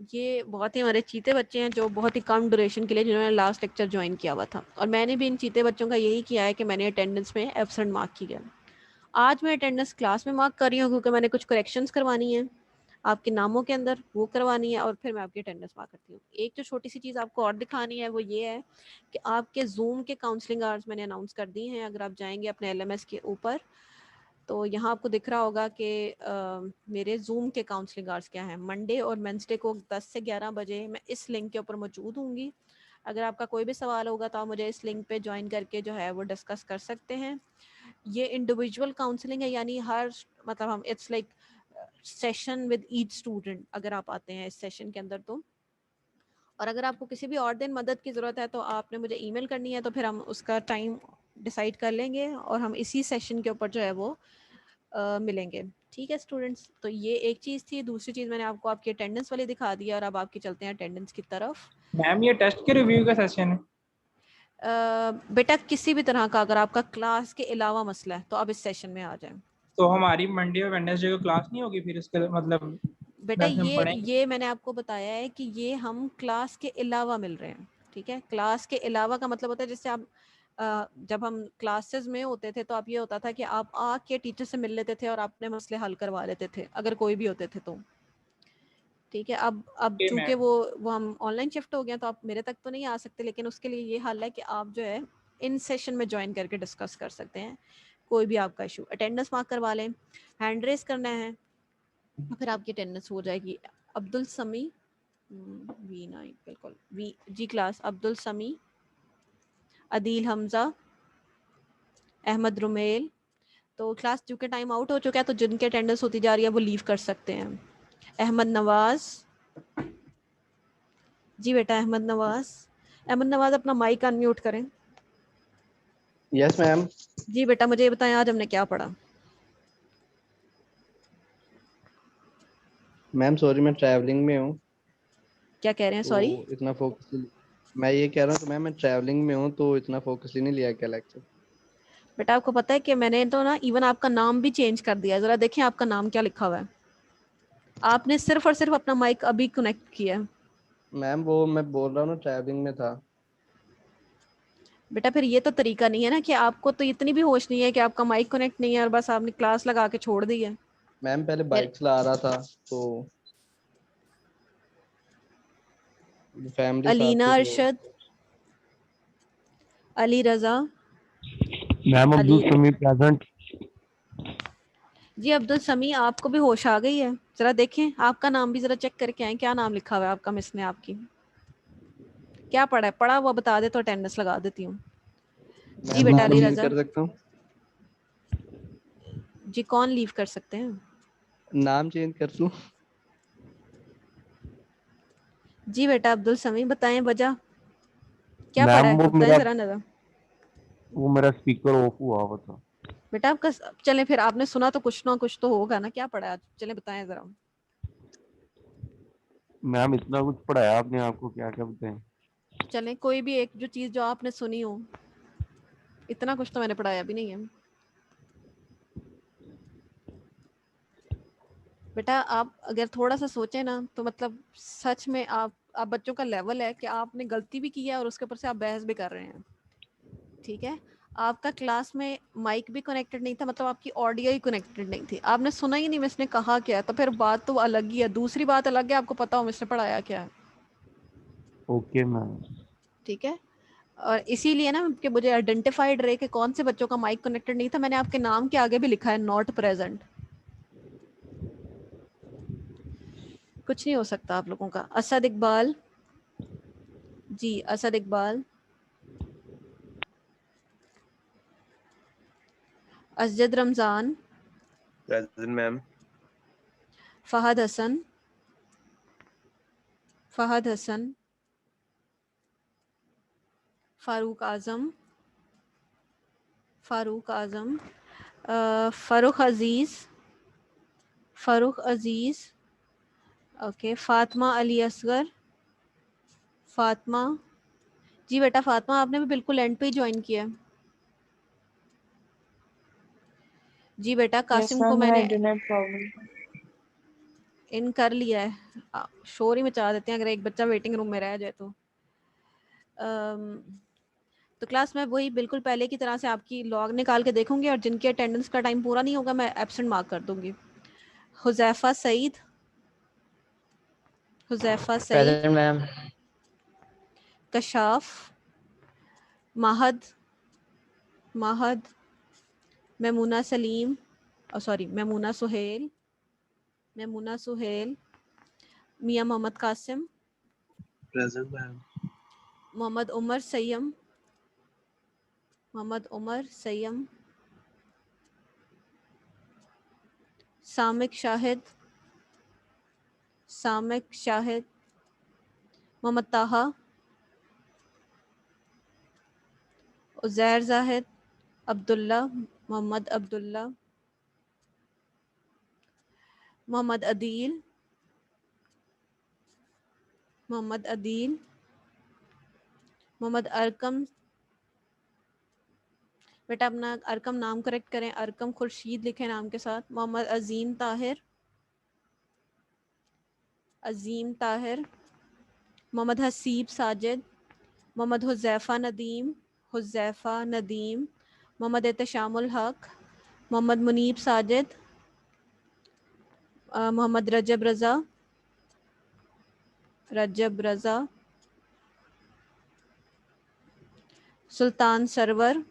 ये बहुत ही हमारे चीते बच्चे हैं जो बहुत ही कम ड्यूरेशन के लिए जिन्होंने लास्ट लेक्चर ज्वाइन किया हुआ था। और मैंने भी इन चीते बच्चों का यही किया है कि मैंने अटेंडेंस में एब्सेंट मार्क किया। आज मैं अटेंडेंस क्लास में मार्क कर रही हूँ क्योंकि मैंने कुछ करेक्शंस करवानी है आपके नामों के अंदर, वो करवानी है और फिर मैं आपकी अटेंडेंस मार्क करती हूँ। एक जो छोटी सी चीज़ आपको और दिखानी है वो ये है कि आपके जूम के काउंसलिंग आवर्स मैंने अनाउंस कर दी हैं। अगर आप जाएंगे अपने LMS के ऊपर तो यहाँ आपको दिख रहा होगा कि मेरे जूम के काउंसलिंग आवर्स क्या हैं। मंडे और वेंसडे को 10 से 11 बजे मैं इस लिंक के ऊपर मौजूद होंगी। अगर आपका कोई भी सवाल होगा तो आप मुझे इस लिंक पे ज्वाइन करके जो है वो डिस्कस कर सकते हैं। ये इंडिविजुअल काउंसलिंग है, यानी हर मतलब हम it's like session with each student अगर आप आते हैं इस सेशन के अंदर तो। और अगर आपको किसी भी और दिन मदद की ज़रूरत है तो आपने मुझे ईमेल करनी है, तो फिर हम उसका टाइम डिसाइड कर लेंगे और हम इसी सेशन के ऊपर जो है वो मिलेंगे। ठीक है स्टूडेंट्स, तो ये एक चीज़ थी। दूसरी चीज़ मैंने आपको आपकी अटेंडेंस वाली दिखा दी और अब आपकी चलते हैं अटेंडेंस की तरफ। मैम ये टेस्ट के रिव्यू का सेशन है? बेटा किसी भी तरह का अगर आपका क्लास के अलावा मसला है तो आप इस सेशन में आ जाएं। तो हमारी मंडे और वेडनेसडे को क्लास नहीं होगी फिर इसके मतलब बेटा हम पढ़ेंगे? ये मैंने आपको बताया है कि ये हम क्लास के अलावा मिल रहे हैं। ठीक है, क्लास के अलावा का मतलब होता है जैसे आप जब हम क्लासेस में होते थे तो आप ये होता था कि आप आके टीचर से मिल लेते थे और अपने मसले हल करवा लेते थे अगर कोई भी होते थे तो। ठीक है, अब Okay, चूंकि मैम। वो हम ऑनलाइन शिफ्ट हो गए तो आप मेरे तक तो नहीं आ सकते, लेकिन उसके लिए ये हल है कि आप जो है इन सेशन में ज्वाइन करके डिस्कस कर सकते हैं कोई भी आपका इशू। अटेंडेंस मार्क करवा लें, हैंड रेस करना है, फिर आपकी अटेंडेंस हो जाएगी। अब्दुल समी V9 बिल्कुल वी जी क्लास, अब्दुल समी, अदील हमजा, अहमद रुमेल। तो क्लास चूँकि टाइम आउट हो चुका है तो जिनकी अटेंडेंस होती जा रही है वो लीव कर सकते हैं। अहमद नवाज, जी बेटा अहमद नवाज। अहमद नवाज अपना माइक अनम्यूट करें। Yes ma'am. जी बेटा मुझे ये बताएं आज हमने क्या पढ़ा। मैम सॉरी मैं ट्रैवलिंग में हूँ क्या कह रहे हैं, सॉरी? तो इतना फोकस, मैं ये कह रहा हूँ कि मैम मैं ट्रैवलिंग में हूँ तो इतना फोकस ही नहीं लिया क्या लेक्चर। बेटा आपको पता है कि मैंने तो ना इवन आपका नाम भी चेंज कर दिया है। जरा देखें आपका नाम क्या लिखा हुआ है। आपने सिर्फ और सिर्फ अपना माइक अभी कनेक्ट किया है। मैम वो मैं बोल रहा हूँ ना ट्रैवलिंग में था। बेटा फिर ये तो तरीका नहीं है ना कि आपको तो इतनी भी होश नहीं है कि आपका माइक कनेक्ट नहीं है और बस आपने क्लास लगा के छोड़ दी है। मैम पहले मेरे बाइक चला रहा था तो फैमिली साथ अलीना थी तो। अरशद, अली रजा, मैम अली। अब्दुल समी प्रेजेंट। जी अब्दुल समी, आपको भी होश आ गई है? जरा देखें, आपका नाम भी जरा चेक करके आए, क्या नाम लिखा हुआ है आपका मिस ने आपकी? क्या पढ़ा है? पढ़ा हुआ बता दे तो अटेंडेंस लगा देती हूँ। जी मैम बेटा नाम अली चेंज रजा। कर सकता हूँ? जी कौन लीव कर सकते हैं? नाम चेंज कर दूँ? जी बेटा अब्दुल समी, बताएं वजह क्या पढ़ा मैम है, बताएं जरा नजर। वो मेरा स्पीकर ऑफ हुआ हुआ था। बेटा आपका चले, फिर आपने सुना तो कुछ ना कुछ तो होगा ना, क्या पढ़ा है? चले बताएं जरा। मैम इतना कुछ पढ़ाया आपने, आपको क्या क्या बताएं। चलें कोई भी एक जो चीज जो आपने सुनी हो। इतना कुछ तो मैंने पढ़ाया भी नहीं है। बेटा आप अगर थोड़ा सा सोचे ना तो मतलब सच में आप बच्चों का लेवल है कि आपने गलती भी की है और उसके ऊपर से आप बहस भी कर रहे हैं। ठीक है, आपका क्लास में माइक भी कनेक्टेड नहीं था, मतलब आपकी ऑडियो ही कनेक्टेड नहीं थी, आपने सुना ही नहीं मिस ने कहा क्या है, तो फिर बात तो अलग ही है। दूसरी बात अलग है, आपको पता हो मिस ने पढ़ाया क्या है। Okay ma'am. ठीक है, और इसीलिए ना कि मुझे आइडेंटिफाइड रहे कि कौन से बच्चों का माइक कनेक्टेड नहीं था, मैंने आपके नाम के आगे भी लिखा है नॉट प्रेजेंट। कुछ नहीं हो सकता आप लोगों का। असद इकबाल, जी Asad Iqbal. Asjad Ramzan, present ma'am. Fahad Hasan, Fahad Hasan, Farooq Azam, Farooq Azam, Farooq Aziz, Farooq Aziz, okay. Fatima Ali Asghar, Fatima. जी बेटा फातिमा, आपने भी बिल्कुल एंड पे ही ज्वाइन किया। जी बेटा यस कासिम को मैम, मेरा मैंने इंटरनेट प्रॉब्लम। इन कर लिया है। शोर ही मचा देते हैं अगर एक बच्चा वेटिंग रूम में रह जाए तो। तो क्लास में वही बिल्कुल पहले की तरह से आपकी लॉग निकाल के देखूंगी और जिनकी अटेंडेंस का टाइम पूरा नहीं होगा मैं एब्सेंट मार्क कर दूंगी। Huzaifa Saeed, Huzaifa Saeed, present ma'am. Kashaf, Mahad, Mahad, Maimuna Saleem, sorry Maimuna Suhail, Maimuna Suhail, Mian Mohammad Qasim, present ma'am. Mohammad Umar Saim, Mohammad Umar Saim, Samik Shahid, Samik Shahid, Mohammad Taha, Uzair Zahid, Abdullah, Mohammad Abdullah, Mohammad Adeel, Mohammad Adeel, Mohammad Arqam. बेटा अपना अरकम नाम करेक्ट करें, अरकम खुर्शीद लिखें नाम के साथ। मोहम्मद अजीम ताहिर, अजीम ताहिर, मोहम्मद हसीब साजिद, मोहम्मद हुजैफा नदीम, हुजैफा नदीम, मोहम्मद एहतशामुल हक, मोहम्मद मुनीब साजिद, मोहम्मद रजब रज़ा, रजब रज़ा, सुल्तान सरवर।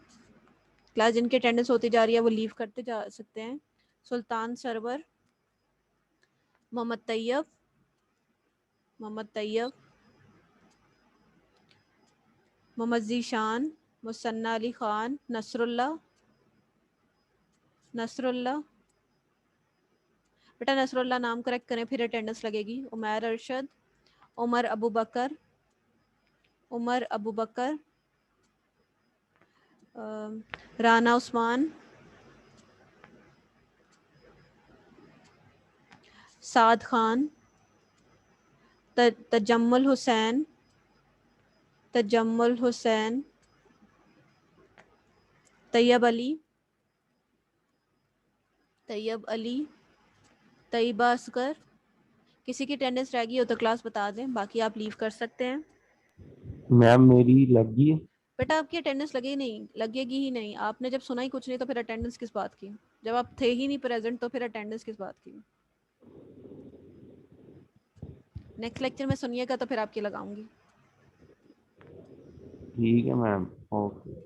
क्लास जिनकी अटेंडेंस होती जा रही है वो लीव करते जा सकते हैं। सुल्तान सरवर, मोहम्मद तैयब, मोहम्मद तैयब, मोहम्मद जीशान, मुसन्ना अली खान, नसरुल्ला, नसरुल्ला। बेटा नसरुल्ला नाम करेक्ट करें फिर अटेंडेंस लगेगी। उमैर अरशद, उमर अबू बकर, उमर अबू बकर, राना उस्मान, साद खान, तजम्मुल हुसैन, तजम्मुल हुसैन, तैयब अली, तैयब अली, तैयबा असगर। किसी की अटेंडेंस रह गई हो तो क्लास बता दें, बाकी आप लीव कर सकते हैं। मैम मेरी लगी है। बेटा आपकी अटेंडेंस लगेगी ही नहीं। आपने जब सुना ही कुछ नहीं तो फिर अटेंडेंस किस बात की? जब आप थे ही नहीं प्रेजेंट तो फिर अटेंडेंस किस बात की? नेक्स्ट लेक्चर में सुनिएगा तो फिर आपकी लगाऊंगी। ठीक है मैम, ओके।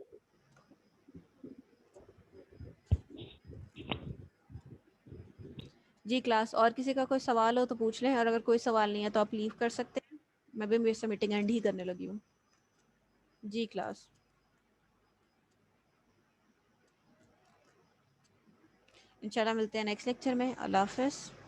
जी क्लास, और किसी का कोई सवाल हो तो पूछ लें, और अगर कोई सवाल नहीं है तो आप लीव कर सकते हैं। मैं भी मेरे से मीटिंग एंड ही करने लगी हूँ। जी क्लास, इंशाल्लाह मिलते हैं नेक्स्ट लेक्चर में। अल्लाह हाफिज़।